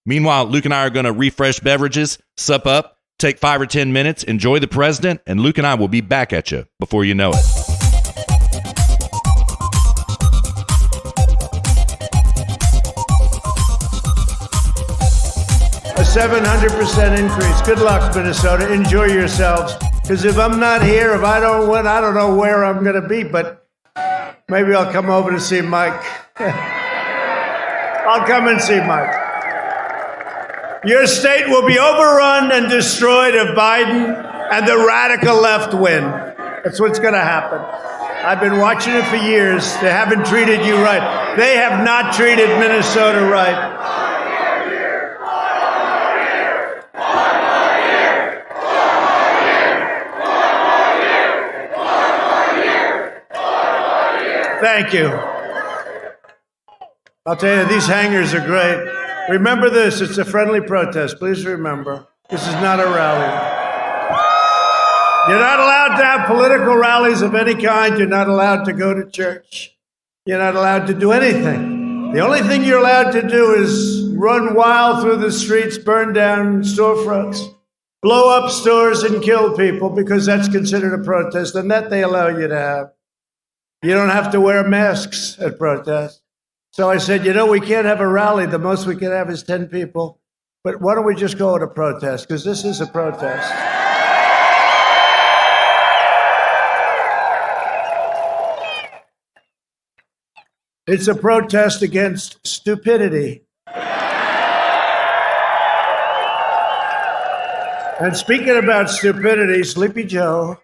Meanwhile, Luke and I are going to refresh beverages, sup up, take 5 or 10 minutes, enjoy the president, and Luke and I will be back at you before you know it. A 700% increase. Good luck, Minnesota. Enjoy yourselves. Because if I'm not here, if I don't win, I don't know where I'm going to be, but maybe I'll come over to see Mike. I'll come and see Mike. Your state will be overrun and destroyed if Biden and the radical left win. That's what's going to happen. I've been watching it for years. They haven't treated you right. They have not treated Minnesota right. Thank you. I'll tell you, these hangers are great. Remember this, it's a friendly protest. Please remember, this is not a rally. You're not allowed to have political rallies of any kind. You're not allowed to go to church. You're not allowed to do anything. The only thing you're allowed to do is run wild through the streets, burn down storefronts, blow up stores and kill people, because that's considered a protest, and that they allow you to have. You don't have to wear masks at protests. So I said, we can't have a rally. The most we can have is 10 people. But why don't we just go to protest? Because this is a protest. It's a protest against stupidity. And speaking about stupidity, Sleepy Joe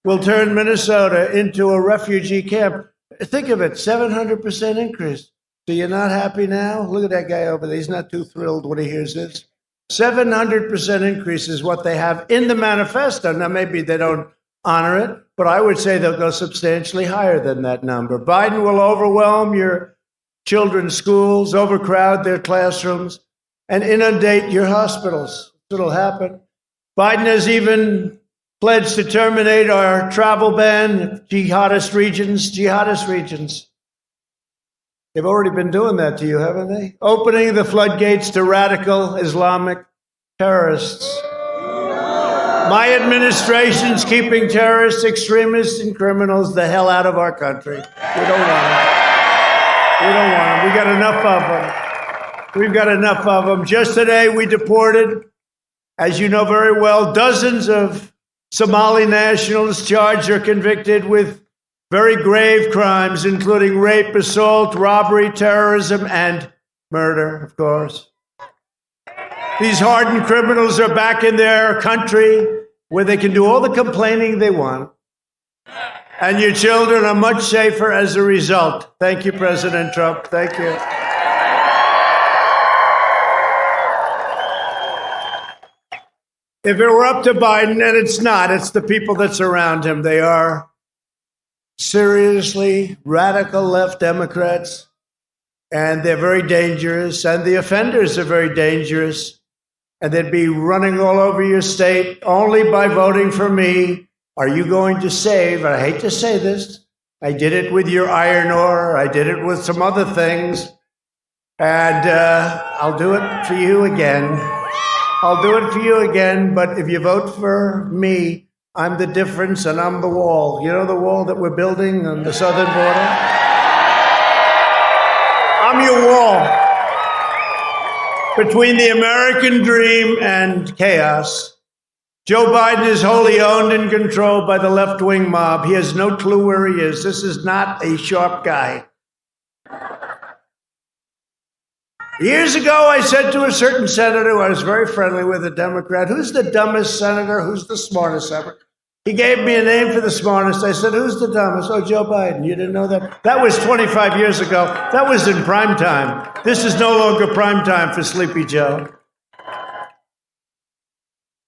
will turn Minnesota into a refugee camp. Think of it, 700% increase. So you're not happy now? Look at that guy over there. He's not too thrilled when he hears this. 700% increase is what they have in the manifesto. Now, maybe they don't honor it, but I would say they'll go substantially higher than that number. Biden will overwhelm your children's schools, overcrowd their classrooms, and inundate your hospitals. That's what'll happen. Biden has even pledged to terminate our travel ban, jihadist regions. They've already been doing that to you, haven't they? Opening the floodgates to radical Islamic terrorists. My administration's keeping terrorists, extremists, and criminals the hell out of our country. We don't want them. We don't want them. We got enough of them. We've got enough of them. Just today, we deported, as you know very well, dozens of Somali nationals charged or convicted with very grave crimes, including rape, assault, robbery, terrorism, and murder, of course. These hardened criminals are back in their country where they can do all the complaining they want. And your children are much safer as a result. Thank you, President Trump. Thank you. If it were up to Biden, and it's not, it's the people that surround him. They are seriously radical left Democrats, and they're very dangerous, and the offenders are very dangerous, and they'd be running all over your state only by voting for me. Are you going to save, and I hate to say this, I did it with your iron ore, I did it with some other things, and I'll do it for you again. I'll do it for you again, but if you vote for me, I'm the difference, and I'm the wall. You know the wall that we're building on the southern border? I'm your wall between the American dream and chaos. Joe Biden is wholly owned and controlled by the left-wing mob. He has no clue where he is. This is not a sharp guy. Years ago, I said to a certain senator who I was very friendly with, a Democrat, who's the dumbest senator? Who's the smartest senator? He gave me a name for the smartest. I said, who's the dumbest? Oh, Joe Biden. You didn't know that? That was 25 years ago. That was in prime time. This is no longer prime time for Sleepy Joe.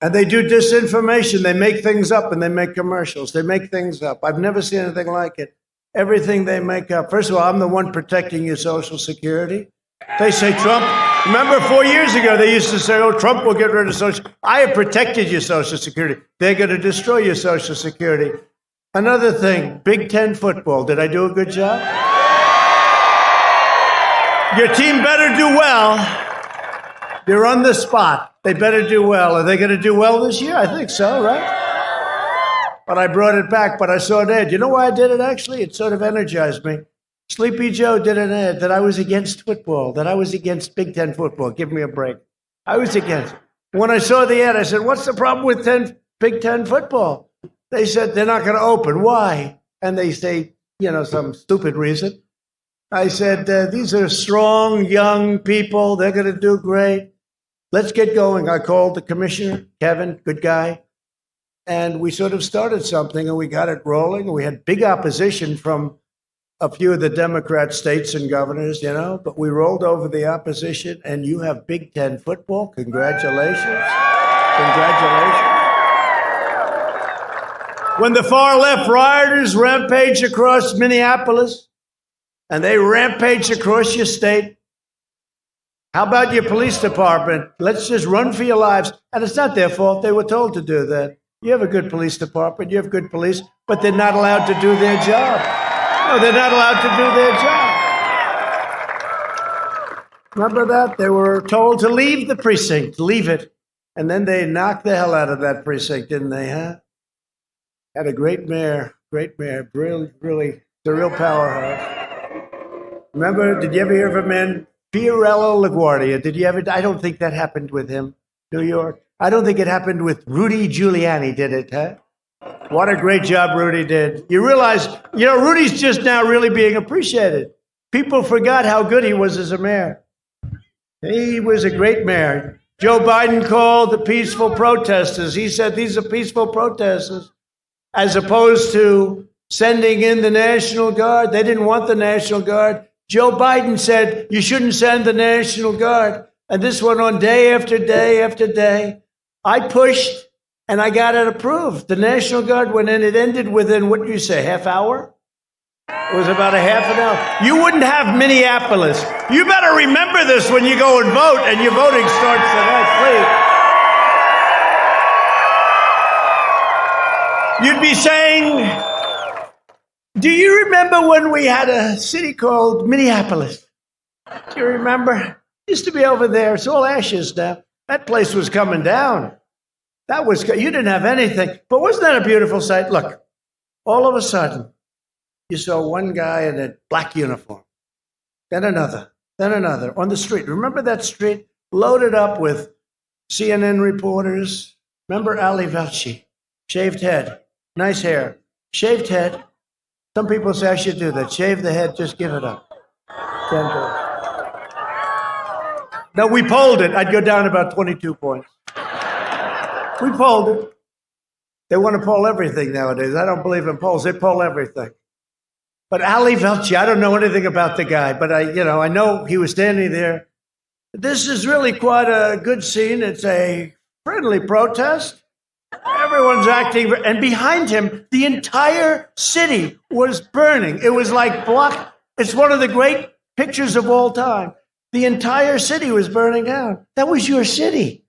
And they do disinformation. They make things up and they make commercials. They make things up. I've never seen anything like it. Everything they make up. First of all, I'm the one protecting your Social Security. They say Trump. Remember 4 years ago, they used to say, oh, Trump will get rid of Social. I have protected your Social Security. They're going to destroy your Social Security. Another thing, Big Ten football. Did I do a good job? Your team better do well. You're on the spot. They better do well. Are they going to do well this year? I think so, right? But I brought it back, but I saw an ad. You know why I did it, actually? It sort of energized me. Sleepy Joe did an ad that I was against football, that I was against Big Ten football. Give me a break. I was against it. When I saw the ad, I said, what's the problem with Big Ten football? They said they're not going to open. Why? And they say, some stupid reason. I said, these are strong, young people. They're going to do great. Let's get going. I called the commissioner, Kevin, good guy. And we sort of started something and we got it rolling. We had big opposition from a few of the Democrat states and governors, but we rolled over the opposition and you have Big Ten football. Congratulations. Congratulations. When the far left rioters rampaged across Minneapolis and they rampaged across your state, how about your police department? Let's just run for your lives. And it's not their fault. They were told to do that. You have a good police department. You have good police, but they're not allowed to do their job. No, they're not allowed to do their job. Remember that? They were told to leave the precinct, leave it. And then they knocked the hell out of that precinct, didn't they, huh? Had a great mayor, really, the real powerhouse. Remember, did you ever hear of a man, Fiorello LaGuardia? Did you ever? I don't think that happened with him, New York. I don't think it happened with Rudy Giuliani, did it, huh? What a great job Rudy did. You realize, Rudy's just now really being appreciated. People forgot how good he was as a mayor. He was a great mayor. Joe Biden called the peaceful protesters. He said these are peaceful protesters, as opposed to sending in the National Guard. They didn't want the National Guard. Joe Biden said you shouldn't send the National Guard. And this went on day after day after day. I pushed and I got it approved. The National Guard went in. It ended within, what do you say, half hour? It was about a half an hour. You wouldn't have Minneapolis. You better remember this when you go and vote, and your voting starts tonight, please. You'd be saying, do you remember when we had a city called Minneapolis? Do you remember? Used to be over there. It's all ashes now. That place was coming down. You didn't have anything. But wasn't that a beautiful sight? Look, all of a sudden, you saw one guy in a black uniform, then another on the street. Remember that street? Loaded up with CNN reporters. Remember Ali Velshi? Shaved head, nice hair, shaved head. Some people say I should do that. Shave the head, just give it up. Can't do it. No, we polled it. I'd go down about 22 points. We polled it. They want to poll everything nowadays. I don't believe in polls. They poll everything. But Ali Velshi, I don't know anything about the guy, but I know he was standing there. This is really quite a good scene. It's a friendly protest. Everyone's acting, and behind him, the entire city was burning. It was like it's one of the great pictures of all time. The entire city was burning down. That was your city.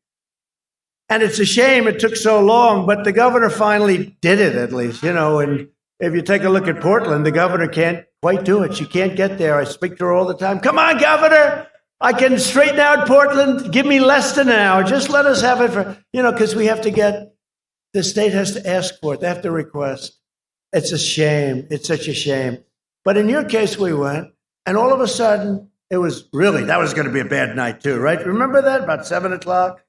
And it's a shame it took so long, but the governor finally did it, at least, and if you take a look at Portland, the governor can't quite do it. She can't get there. I speak to her all the time. Come on, governor. I can straighten out Portland. Give me less than an hour. Just let us have it for, because we have to the state has to ask for it. They have to request. It's a shame. It's such a shame. But in your case, we went, and all of a sudden, that was going to be a bad night too, right? Remember that? About 7 o'clock?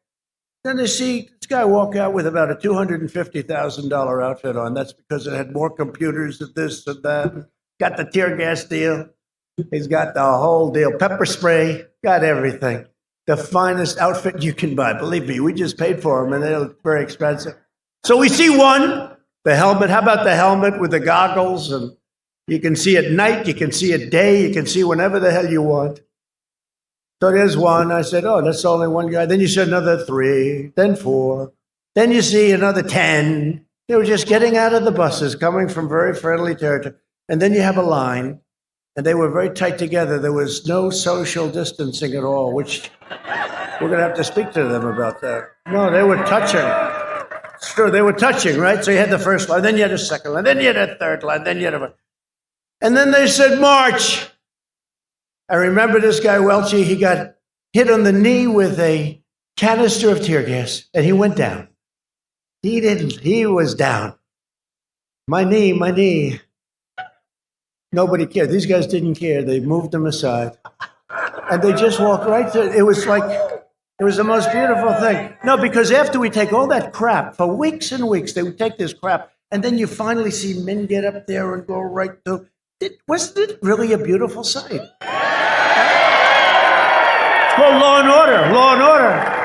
Then they see this guy walk out with about a $250,000 outfit on. That's because it had more computers and this and that. Got the tear gas deal. He's got the whole deal. Pepper spray. Got everything. The finest outfit you can buy. Believe me, we just paid for them, and they look very expensive. So we see one, the helmet. How about the helmet with the goggles? And you can see at night. You can see at day. You can see whenever the hell you want. So there's one. I said, oh, that's only one guy. Then you said another 3, then 4, Then you see another 10. They were just getting out of the buses, coming from very friendly territory. And then you have a line, and they were very tight together. There was no social distancing at all, which we're going to have to speak to them about that. No, they were touching. It's true, they were touching, right? So you had the first line, then you had a second line, then you had a third line, then you had a... And then they said, march. I remember this guy, Welchie, he got hit on the knee with a canister of tear gas, and he went down. He didn't. He was down. My knee. Nobody cared. These guys didn't care. They moved him aside. And they just walked right through. It was the most beautiful thing. No, because after we take all that crap, for weeks and weeks, they would take this crap, and then you finally see men get up there and go right through. Wasn't it really a beautiful sight? It's called law and order. Law and order.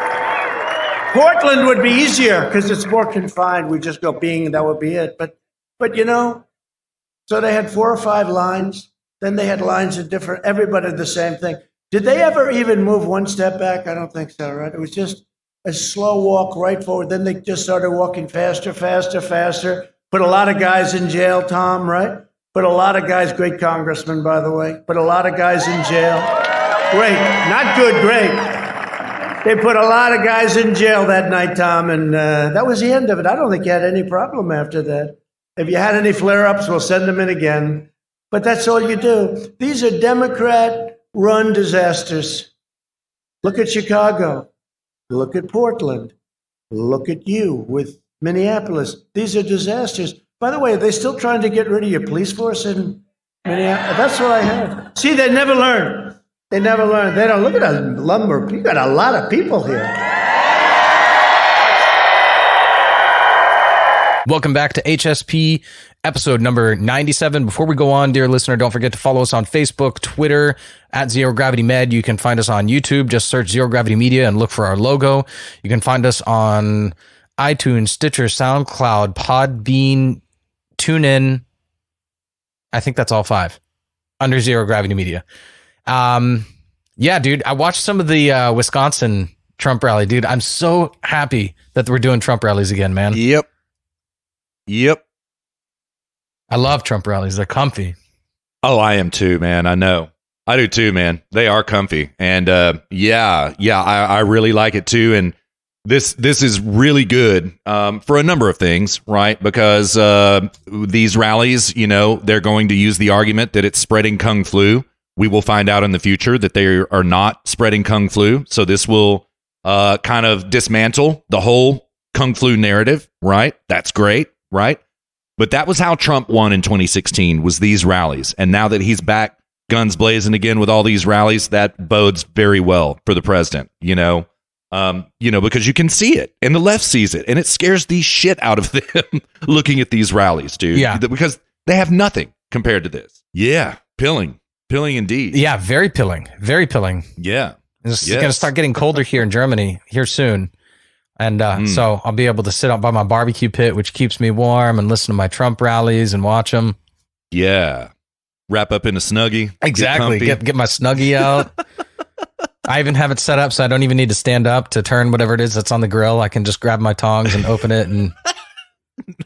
Portland would be easier because it's more confined. We just go bing, that would be it. But so they had 4 or 5 lines. Then they had lines of different, everybody did the same thing. Did they ever even move one step back? I don't think so, right? It was just a slow walk right forward. Then they just started walking faster. Put a lot of guys in jail, Tom, right? Put a lot of guys, great congressman, by the way. Put a lot of guys in jail. Great, not good, great. They put a lot of guys in jail that night, Tom, and that was the end of it. I don't think you had any problem after that. If you had any flare-ups, we'll send them in again. But that's all you do. These are Democrat-run disasters. Look at Chicago. Look at Portland. Look at you with Minneapolis. These are disasters. By the way, are they still trying to get rid of your police force in Minneapolis? That's what I heard. See, they never learn. They never learn. They don't. Look at that lumber. You got a lot of people here. Welcome back to HSP episode number 97. Before we go on, dear listener, don't forget to follow us on Facebook, Twitter, at Zero Gravity Med. You can find us on YouTube. Just search Zero Gravity Media and look for our logo. You can find us on iTunes, Stitcher, SoundCloud, Podbean, TuneIn. I think that's all 5 under Zero Gravity Media. Yeah, dude, I watched some of the Wisconsin Trump rally, dude. I'm so happy that we're doing Trump rallies again, man. Yep. I love Trump rallies. They're comfy. Oh, I am too, man. I know. I do too, man. They are comfy. And I really like it too. And this is really good for a number of things, right? Because these rallies, they're going to use the argument that it's spreading Kung flu. We will find out in the future that they are not spreading Kung flu. So this will kind of dismantle the whole Kung flu narrative, right? That's great, right? But that was how Trump won in 2016, was these rallies. And now that he's back guns blazing again with all these rallies, that bodes very well for the president, because you can see it and the left sees it and it scares the shit out of them looking at these rallies, dude. Yeah. Because they have nothing compared to this. Yeah. Pilling indeed. Yeah, very pilling. Very pilling. Yeah. It's going to start getting colder here in Germany here soon. And so I'll be able to sit out by my barbecue pit, which keeps me warm, and listen to my Trump rallies and watch them. Yeah. Wrap up in a Snuggie. Exactly. Get my Snuggie out. I even have it set up so I don't even need to stand up to turn whatever it is that's on the grill. I can just grab my tongs and open it and...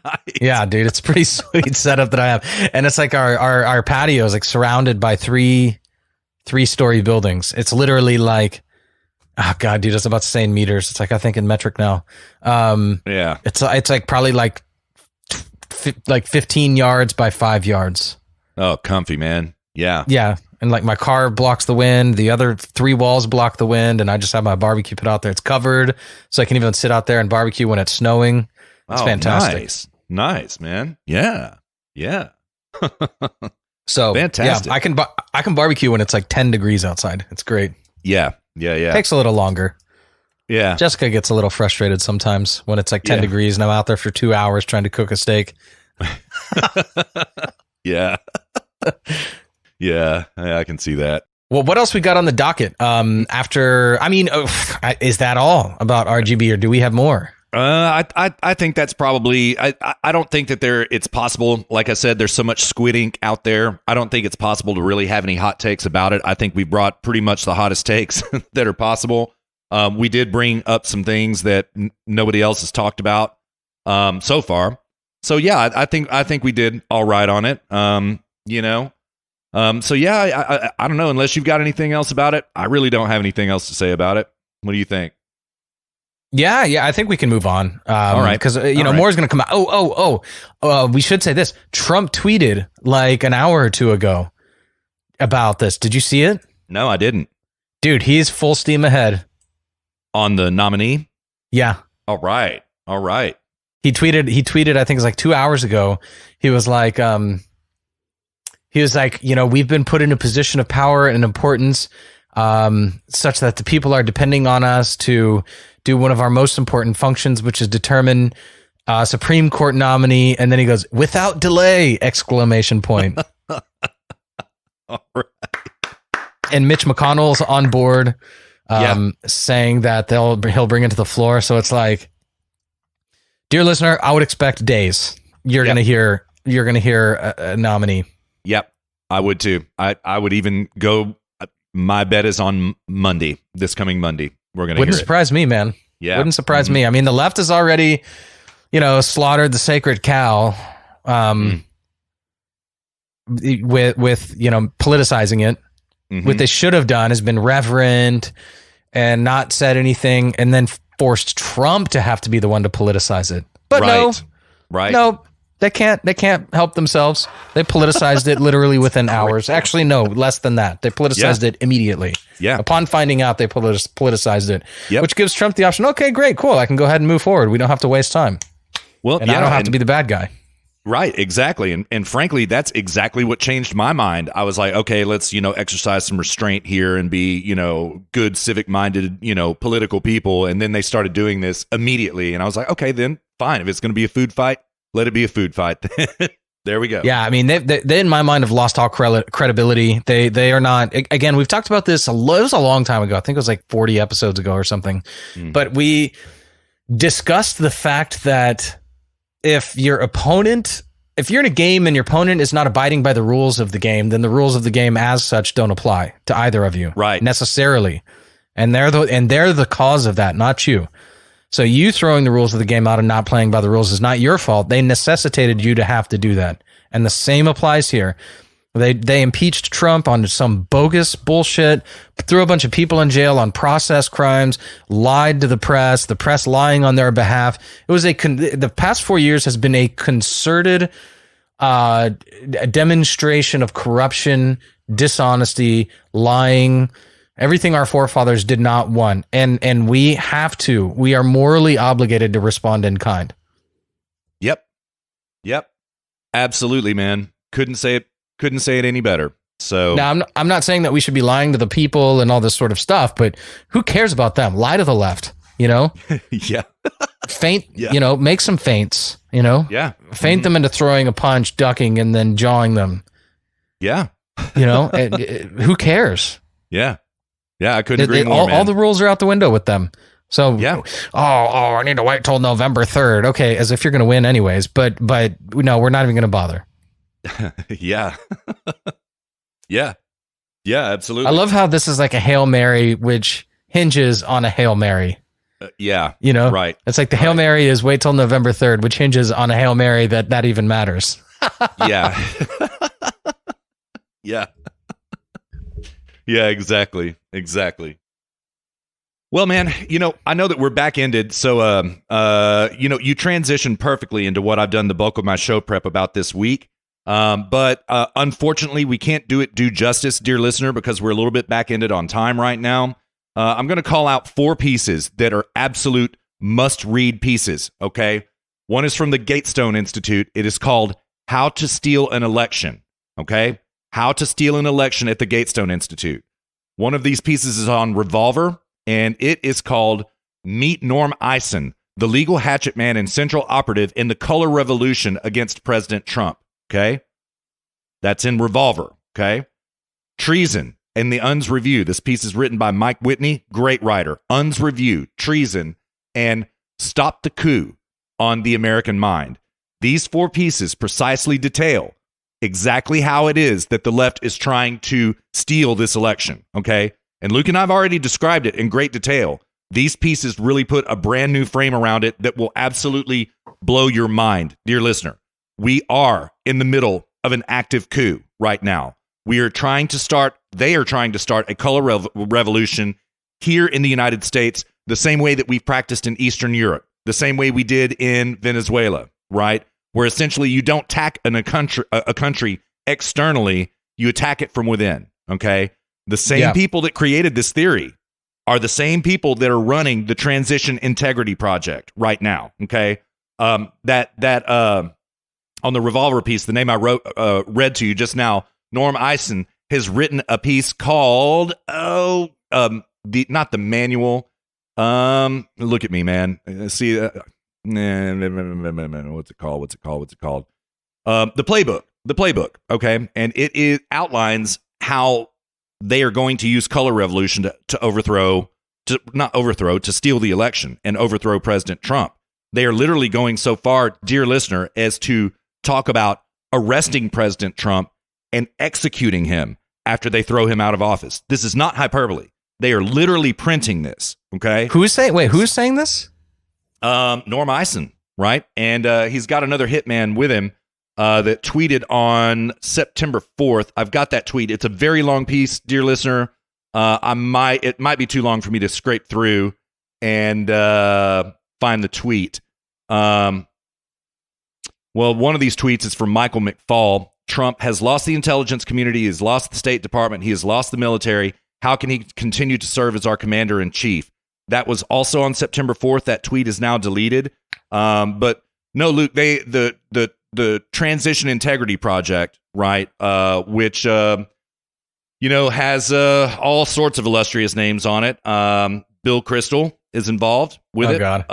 Nice. Yeah, dude, it's a pretty sweet setup that I have. And it's like our patio is like surrounded by three-story buildings. It's literally like, oh God, dude, I was about to say in meters. It's like, I think in metric now. Yeah. It's like probably like 15 yards by 5 yards. Oh, comfy, man. Yeah. Yeah. And like my car blocks the wind. The other 3 walls block the wind. And I just have my barbecue pit out there. It's covered. So I can even sit out there and barbecue when it's snowing. It's fantastic. Nice, man. Yeah. So fantastic. Yeah, I can barbecue when it's like 10 degrees outside. It's great. Yeah. Takes a little longer. Yeah. Jessica gets a little frustrated sometimes when it's like 10 degrees and I'm out there for 2 hours trying to cook a steak. Yeah. Yeah, I can see that. Well, what else we got on the docket? Is that all about RGB or do we have more? I think that's probably, I don't think that it's possible. Like I said, there's so much squid ink out there. I don't think it's possible to really have any hot takes about it. I think we brought pretty much the hottest takes that are possible. We did bring up some things that nobody else has talked about so far. So yeah, I think we did all right on it. So yeah, I don't know. Unless you've got anything else about it, I really don't have anything else to say about it. What do you think? Yeah, I think we can move on. All right, because more is going to come out. We should say this. Trump tweeted like an hour or two ago about this. Did you see it? No, I didn't. Dude, he's full steam ahead on the nominee. Yeah. All right. He tweeted. I think it was like 2 hours ago. He was like, we've been put in a position of power and importance, such that the people are depending on us to do one of our most important functions, which is determine Supreme Court nominee. And then he goes, without delay, exclamation point. All right. And Mitch McConnell's on board, saying that he'll bring it to the floor. So it's like, dear listener, I would expect days. You're gonna hear a nominee. Yep, I would too. I would even go. My bet is on Monday. This coming Monday, we're gonna. Wouldn't surprise me, man. Yeah, wouldn't surprise me. I mean, the left has already, slaughtered the sacred cow, with politicizing it. Mm-hmm. What they should have done has been reverent and not said anything, and then forced Trump to have to be the one to politicize it. But no, they can't help themselves. They politicized it literally within hours. Actually, no, less than that. They politicized it immediately. Yeah. Upon finding out, they politicized it, yep. Which gives Trump the option. Okay, great, cool. I can go ahead and move forward. We don't have to waste time. Well, and I don't have to be the bad guy. Right, exactly. And frankly, that's exactly what changed my mind. I was like, okay, let's, exercise some restraint here and be, good civic-minded, political people. And then they started doing this immediately. And I was like, okay, then fine. If it's going to be a food fight, let it be a food fight. There we go. Yeah, I mean, they in my mind have lost all credibility. They are not. Again, we've talked about this. It was a long time ago. I think it was like 40 episodes ago or something. But we discussed the fact that if you're in a game and your opponent is not abiding by the rules of the game, then the rules of the game as such don't apply to either of you, right? Necessarily, and they're the cause of that, not you. So you throwing the rules of the game out and not playing by the rules is not your fault. They necessitated you to have to do that, and the same applies here. They impeached Trump on some bogus bullshit, threw a bunch of people in jail on process crimes, lied to the press lying on their behalf. It was the past 4 years has been a concerted demonstration of corruption, dishonesty, lying, everything our forefathers did not want. And we are morally obligated to respond in kind. Yep. Absolutely, man. Couldn't say it any better. So now I'm not saying that we should be lying to the people and all this sort of stuff, but who cares about them? Lie to the left, Yeah. Faint, yeah. Make some feints, Yeah. Feint them into throwing a punch, ducking, and then jawing them. Yeah. Who cares? Yeah. Yeah, I couldn't agree more, man. All the rules are out the window with them. So, yeah. I need to wait till November 3rd. Okay, as if you're going to win anyways, but no, we're not even going to bother. Yeah. Yeah, absolutely. I love how this is like a Hail Mary, which hinges on a Hail Mary. Yeah. Right. It's like the Hail Mary is wait till November 3rd, which hinges on a Hail Mary that even matters. Yeah. Yeah. Yeah, exactly. Well, man, I know that we're back-ended, so, you transitioned perfectly into what I've done the bulk of my show prep about this week. But unfortunately, we can't do justice, dear listener, because we're a little bit back-ended on time right now. I'm going to call out 4 pieces that are absolute must-read pieces, okay? One is from the Gatestone Institute. It is called How to Steal an Election, okay? How to Steal an Election at the Gatestone Institute. One of these pieces is on Revolver, and it is called Meet Norm Eisen, the legal hatchet man and central operative in the color revolution against President Trump. Okay? That's in Revolver. Okay? Treason and the Unz Review. This piece is written by Mike Whitney, great writer. Unz Review, Treason, and Stop the Coup on the American Mind. These 4 pieces precisely detail exactly how it is that the left is trying to steal this election. Okay? And Luke and I have already described it in great detail, These pieces really put a brand new frame around it that will absolutely blow your mind, dear listener. We are in the middle of an active coup right now. They are trying to start a color revolution here in the United States, the same way that we've practiced in Eastern Europe, the same way we did in Venezuela, right? Where essentially you don't attack a country externally, you attack it from within, okay? The same people that created this theory are the same people that are running the Transition Integrity Project right now, okay? That on the Revolver piece, the name I read to you just now, Norm Eisen has written a piece called not the manual. Look at me, man. See, what's it called? The playbook. Okay, and it outlines how they are going to use color revolution to steal the election and overthrow President Trump. They are literally going so far, dear listener, as to talk about arresting President Trump and executing him after they throw him out of office. This is not hyperbole. They are literally printing this. Okay. Who's saying this? Norm Eisen, right? And he's got another hitman with him that tweeted on September 4th. I've got that tweet. It's a very long piece, dear listener. It might be too long for me to scrape through and find the tweet. Well, one of these tweets is from Michael McFall. Trump has lost the intelligence community. He has lost the State Department. He has lost the military. How can he continue to serve as our commander-in-chief? That was also on September 4th. That tweet is now deleted. But no, Luke, the Transition Integrity Project, right, which has all sorts of illustrious names on it. Bill Kristol is involved with it. God.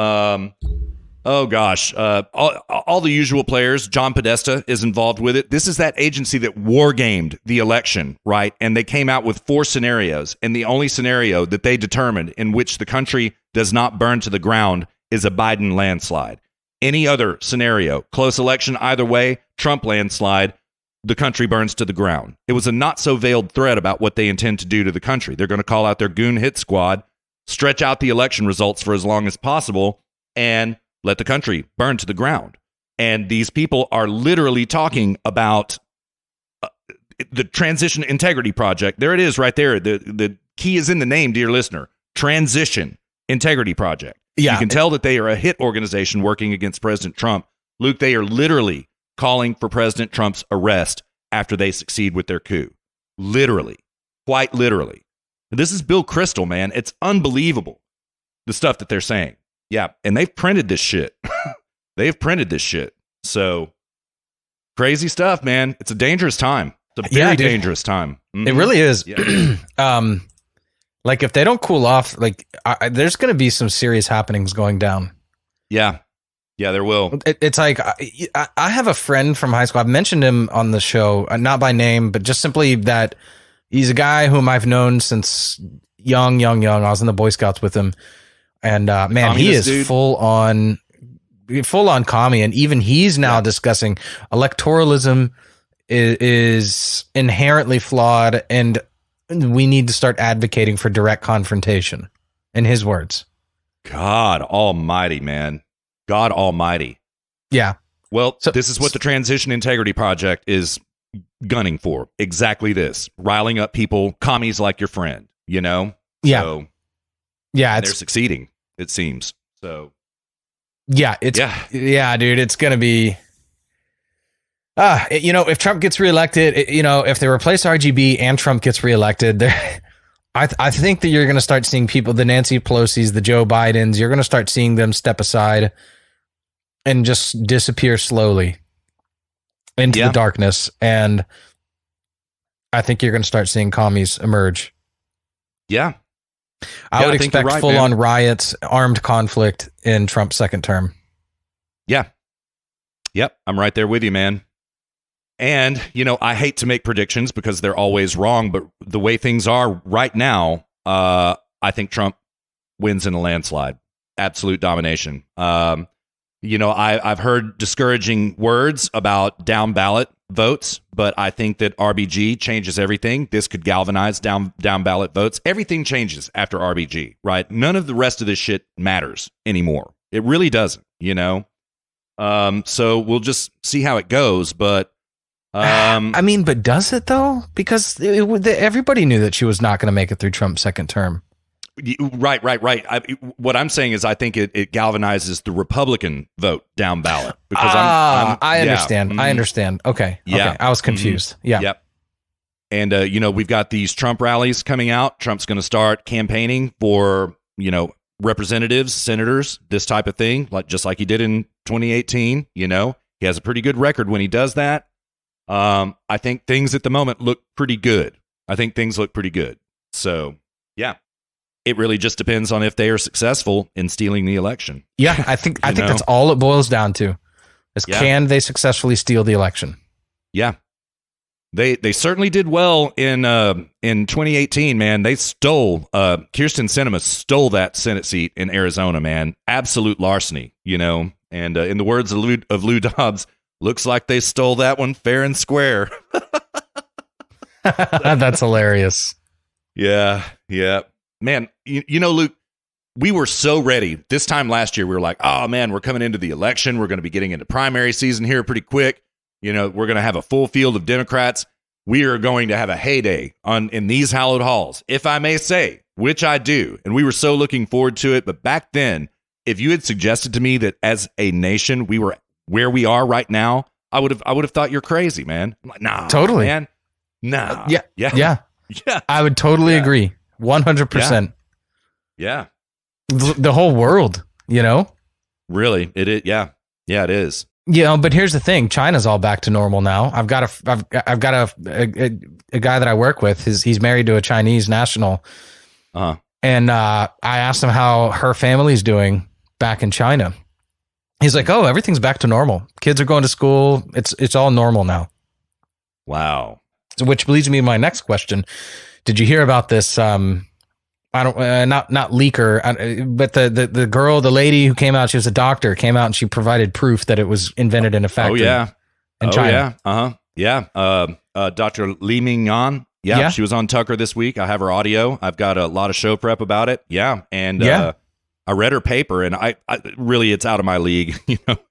All the usual players. John Podesta is involved with it. This is that agency that war-gamed the election, right? And they came out with 4 scenarios, and the only scenario that they determined in which the country does not burn to the ground is a Biden landslide. Any other scenario, close election either way, Trump landslide, the country burns to the ground. It was a not-so-veiled threat about what they intend to do to the country. They're going to call out their goon hit squad, stretch out the election results for as long as possible, and let the country burn to the ground. And these people are literally talking about the Transition Integrity Project. There it is right there. The key is in the name, dear listener. Transition Integrity Project. Yeah. You can tell that they are a hit organization working against President Trump. Luke, they are literally calling for President Trump's arrest after they succeed with their coup. Literally. Quite literally. This is Bill Kristol, man. It's unbelievable, the stuff that they're saying. Yeah, and they've printed this shit. So crazy stuff, man. It's a dangerous time. It's a very dangerous time. Mm-hmm. It really is. Yeah. Like if they don't cool off, there's going to be some serious happenings going down. Yeah, there will. It's like I have a friend from high school. I've mentioned him on the show, not by name, but just simply that he's a guy whom I've known since young. I was in the Boy Scouts with him. And man, communist, he is dude. full on commie, and even he's now discussing electoralism is inherently flawed, and we need to start advocating for direct confrontation. In his words, God Almighty, man, God Almighty. Yeah. Well, this is what the Transition Integrity Project is gunning for. Exactly this, riling up people, commies like your friend. You know. Yeah. So, yeah, they're succeeding. It seems so. Yeah, dude. It's gonna be. If Trump gets reelected, if they replace RGB and Trump gets reelected, I think that you're gonna start seeing people, the Nancy Pelosi's, the Joe Bidens, you're gonna start seeing them step aside and just disappear slowly into the darkness, and I think you're gonna start seeing commies emerge. Yeah. I would expect full-on riots, armed conflict in Trump's second term. Yeah. Yep. I'm right there with you, man. And, I hate to make predictions because they're always wrong, but the way things are right now, I think Trump wins in a landslide. Absolute domination. I've heard discouraging words about down ballot votes, but I think that RBG changes everything. This could galvanize down ballot votes. Everything changes after RBG, right? None of the rest of this shit matters anymore. It really doesn't, So we'll just see how it goes, but but does it though? Because everybody knew that she was not going to make it through Trump's second term. Right. What I'm saying is I think it galvanizes the Republican vote down ballot. Because I understand. I understand. Okay. Yeah. Okay. I was confused. Yeah. Yep. And, we've got these Trump rallies coming out. Trump's going to start campaigning for, representatives, senators, this type of thing, just like he did in 2018. He has a pretty good record when he does that. I think things at the moment look pretty good. So, yeah, it really just depends on if they are successful in stealing the election. Yeah, I think that's all it boils down to. Can they successfully steal the election? Yeah. They certainly did well in 2018, man. They stole Kyrsten Sinema stole that Senate seat in Arizona, man. Absolute larceny, And in the words of Lou Dobbs, looks like they stole that one fair and square. That's hilarious. Yeah. Man, Luke, we were so ready. This time last year, we were like, oh, man, we're coming into the election. We're going to be getting into primary season here pretty quick. We're going to have a full field of Democrats. We are going to have a heyday in these hallowed halls, if I may say, which I do. And we were so looking forward to it. But back then, if you had suggested to me that as a nation, we were where we are right now, I would have thought you're crazy, man. I'm like, nah, totally, man. Nah. Yeah. I would totally agree. 100%. Yeah. The whole world, Really, it is. Yeah, it is. But here's the thing: China's all back to normal now. I've got a guy that I work with. He's married to a Chinese national, and I asked him how her family's doing back in China. He's like, "Oh, everything's back to normal. Kids are going to school. It's all normal now." Wow. So, which leads me to my next question: did you hear about this? I don't not leaker, but the girl, the lady who came out, she was a doctor, came out and she provided proof that it was invented in a factory. In China. Dr. Li Mingyan. Yeah, she was on Tucker this week. I have her audio. I've got a lot of show prep about it. Yeah, and I read her paper, and I really, it's out of my league.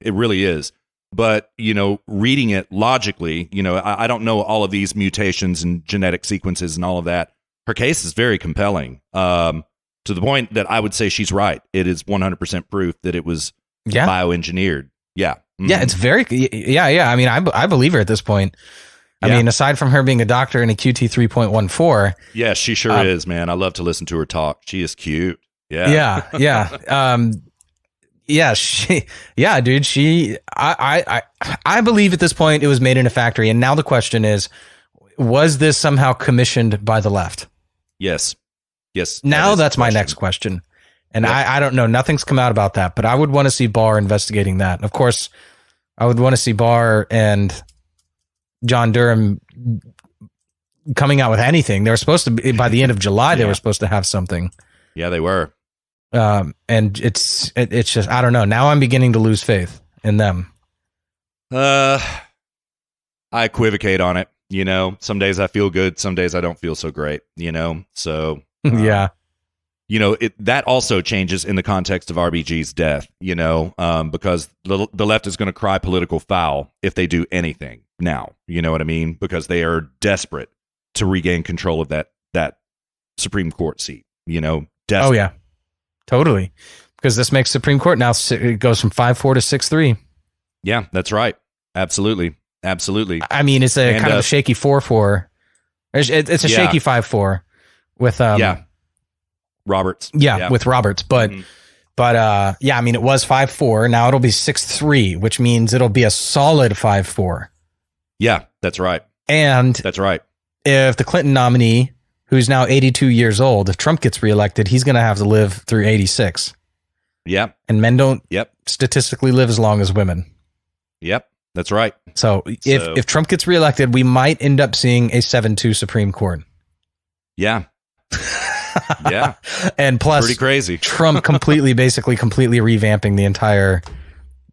It really is. But reading it logically, I don't know all of these mutations and genetic sequences and all of that. Her case is very compelling, to the point that I would say she's right. It is 100% proof that it was bioengineered. Yeah. Mm-hmm. Yeah, it's very, I mean, I believe her at this point. I mean, aside from her being a doctor in a QT 3.14. Yeah, she sure is, man. I love to listen to her talk. She is cute. Yeah. Dude, I believe at this point it was made in a factory. And now the question is, was this somehow commissioned by the left? Yes. Now that's my next question. And I don't know. Nothing's come out about that, but I would want to see Barr investigating that. And of course, I would want to see Barr and John Durham coming out with anything. They were supposed to be, by the end of July, they were supposed to have something. Yeah, they were. And it's just, I don't know. Now I'm beginning to lose faith in them. I equivocate on it. Some days I feel good. Some days I don't feel so great, so yeah. That also changes in the context of RBG's death, because the left is going to cry political foul if they do anything now, you know what I mean? Because they are desperate to regain control of that Supreme Court seat, desperate. Oh yeah, totally. Because this makes Supreme Court now, it goes from 5-4 to 6-3. Yeah, that's right. Absolutely. I mean, it's a kind of a shaky 4-4. It's a shaky 5-4 with Roberts. Yeah, with Roberts. But I mean, it was 5-4. Now it'll be 6-3, which means it'll be a solid 5-4. Yeah, that's right. And that's right. If the Clinton nominee, who's now 82 years old, if Trump gets reelected, he's going to have to live through 86. Yep. And men don't statistically live as long as women. Yep. That's right. So if Trump gets reelected, we might end up seeing a 7-2 Supreme Court. Yeah. Yeah. And plus, pretty crazy. Trump completely revamping the entire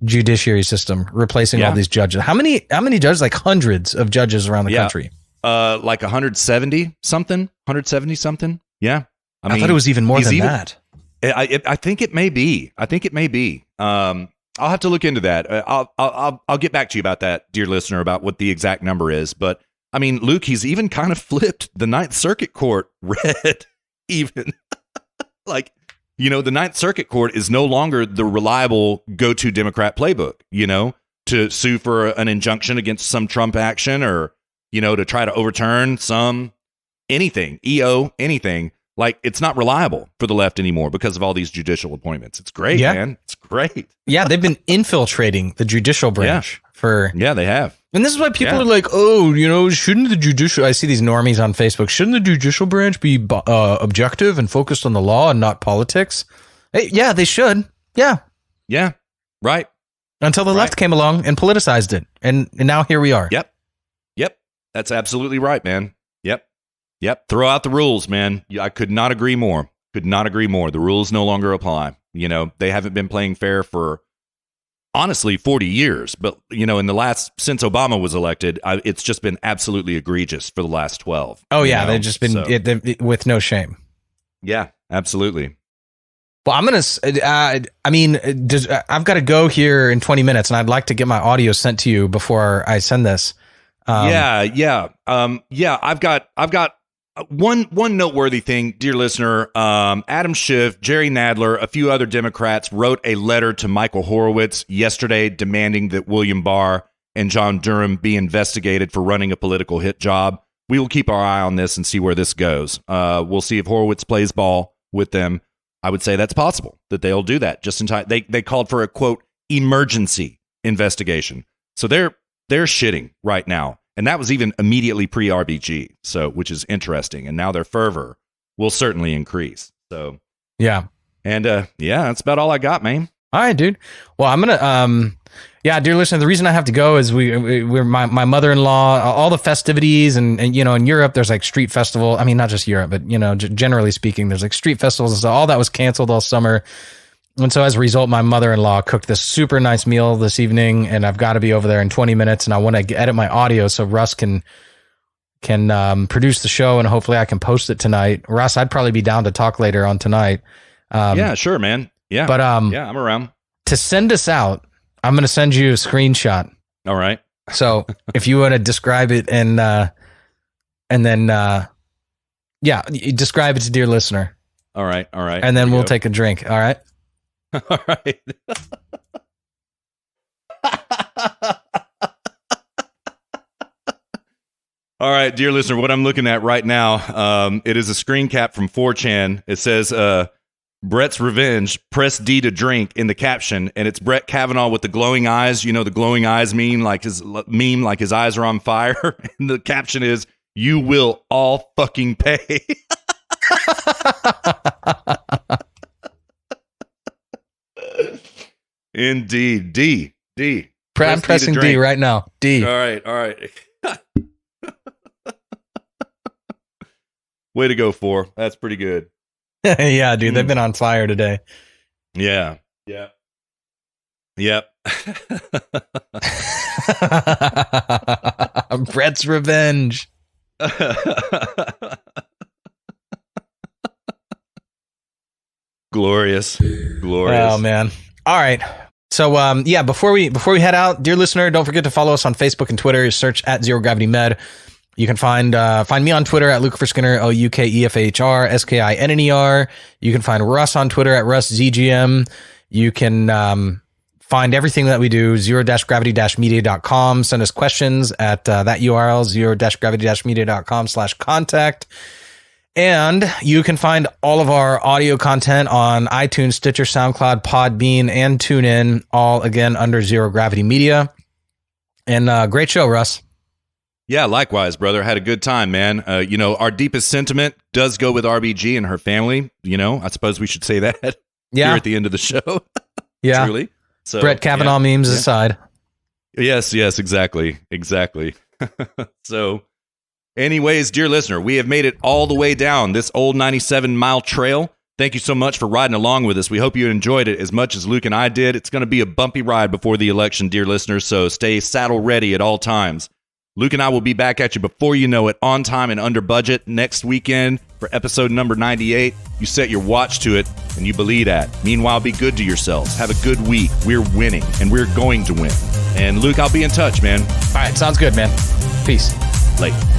judiciary system, replacing all these judges. How many judges? Like hundreds of judges around the country. Like 170 something. Yeah. I thought it was even more than that. I think it may be. I'll have to look into that. I'll get back to you about that, dear listener, about what the exact number is. But I mean, Luke, he's even kind of flipped the Ninth Circuit Court red. Even like, you know, the Ninth Circuit Court is no longer the reliable go-to Democrat playbook. You know, to sue for an injunction against some Trump action, or to try to overturn anything. Like, it's not reliable for the left anymore because of all these judicial appointments. It's great, man. It's great. Yeah, they've been infiltrating the judicial branch Yeah, they have. And this is why people are like, oh, shouldn't the judicial... I see these normies on Facebook. Shouldn't the judicial branch be objective and focused on the law and not politics? Hey, yeah, they should. Yeah. Yeah, right. Until the left came along and politicized it. And now here we are. Yep. That's absolutely right, man. Yep. Throw out the rules, man. I could not agree more. The rules no longer apply. They haven't been playing fair for, honestly, 40 years. But, since Obama was elected, it's just been absolutely egregious for the last 12. Oh, yeah. They've just been with no shame. Yeah, absolutely. Well, I'm going to, I've got to go here in 20 minutes, and I'd like to get my audio sent to you before I send this. I've got one noteworthy thing, dear listener. Adam Schiff, Jerry Nadler, a few other Democrats wrote a letter to Michael Horowitz yesterday demanding that William Barr and John Durham be investigated for running a political hit job. We will keep our eye on this and see where this goes. We'll see if Horowitz plays ball with them. I would say that's possible that they'll do that just in time. They called for a, quote, emergency investigation. So they're shitting right now. And that was even immediately pre-RBG, which is interesting. And now their fervor will certainly increase. So yeah. And that's about all I got, man. All right, dude. Well, I'm gonna dear listener, the reason I have to go is we're my mother-in-law, all the festivities and in Europe there's like street festival. I mean, not just Europe, but generally speaking, there's like street festivals and stuff. All that was canceled all summer. And so as a result, my mother-in-law cooked this super nice meal this evening, and I've got to be over there in 20 minutes, and I want to edit my audio so Russ can produce the show, and hopefully I can post it tonight. Russ, I'd probably be down to talk later on tonight. Yeah, sure, man. Yeah. But yeah, I'm around. To send us out, I'm going to send you a screenshot. All right. So if you want to describe it and then describe it to dear listener. All right. And then we'll take a drink. All right. All right. All right, dear listener, what I'm looking at right now, it is a screen cap from 4chan. It says, Brett's Revenge, press D to drink in the caption, and it's Brett Kavanaugh with the glowing eyes. The glowing eyes meme, like his eyes are on fire. And the caption is, you will all fucking pay. Indeed. D. I'm pressing D right now. D. All right. Way to go, 4. That's pretty good. Yeah, dude, they've been on fire today. Yeah. Yep. Brett's Revenge. Glorious. Oh man. All right. So before we head out, dear listener, don't forget to follow us on Facebook and Twitter. Search at Zero Gravity Med. You can find me on Twitter at Lucifer Skinner, LUKEFHR, SKINNER. You can find Russ on Twitter at RussZGM. You can find everything that we do, zero-gravity-media.com. Send us questions at that URL, zero-gravity-media.com/contact. And you can find all of our audio content on iTunes, Stitcher, SoundCloud, Podbean, and TuneIn, all again under Zero Gravity Media. And great show, Russ. Yeah, likewise, brother. Had a good time, man. Our deepest sentiment does go with RBG and her family. I suppose we should say that here at the end of the show. Yeah. Truly. So, Brett Kavanaugh memes aside. Yes, exactly. So, anyways, dear listener, we have made it all the way down this old 97-mile trail. Thank you so much for riding along with us. We hope you enjoyed it as much as Luke and I did. It's going to be a bumpy ride before the election, dear listeners, so stay saddle ready at all times. Luke and I will be back at you before you know it, on time and under budget next weekend for episode number 98. You set your watch to it, and you believe that. Meanwhile, be good to yourselves. Have a good week. We're winning, and we're going to win. And Luke, I'll be in touch, man. All right, sounds good, man. Peace. Later.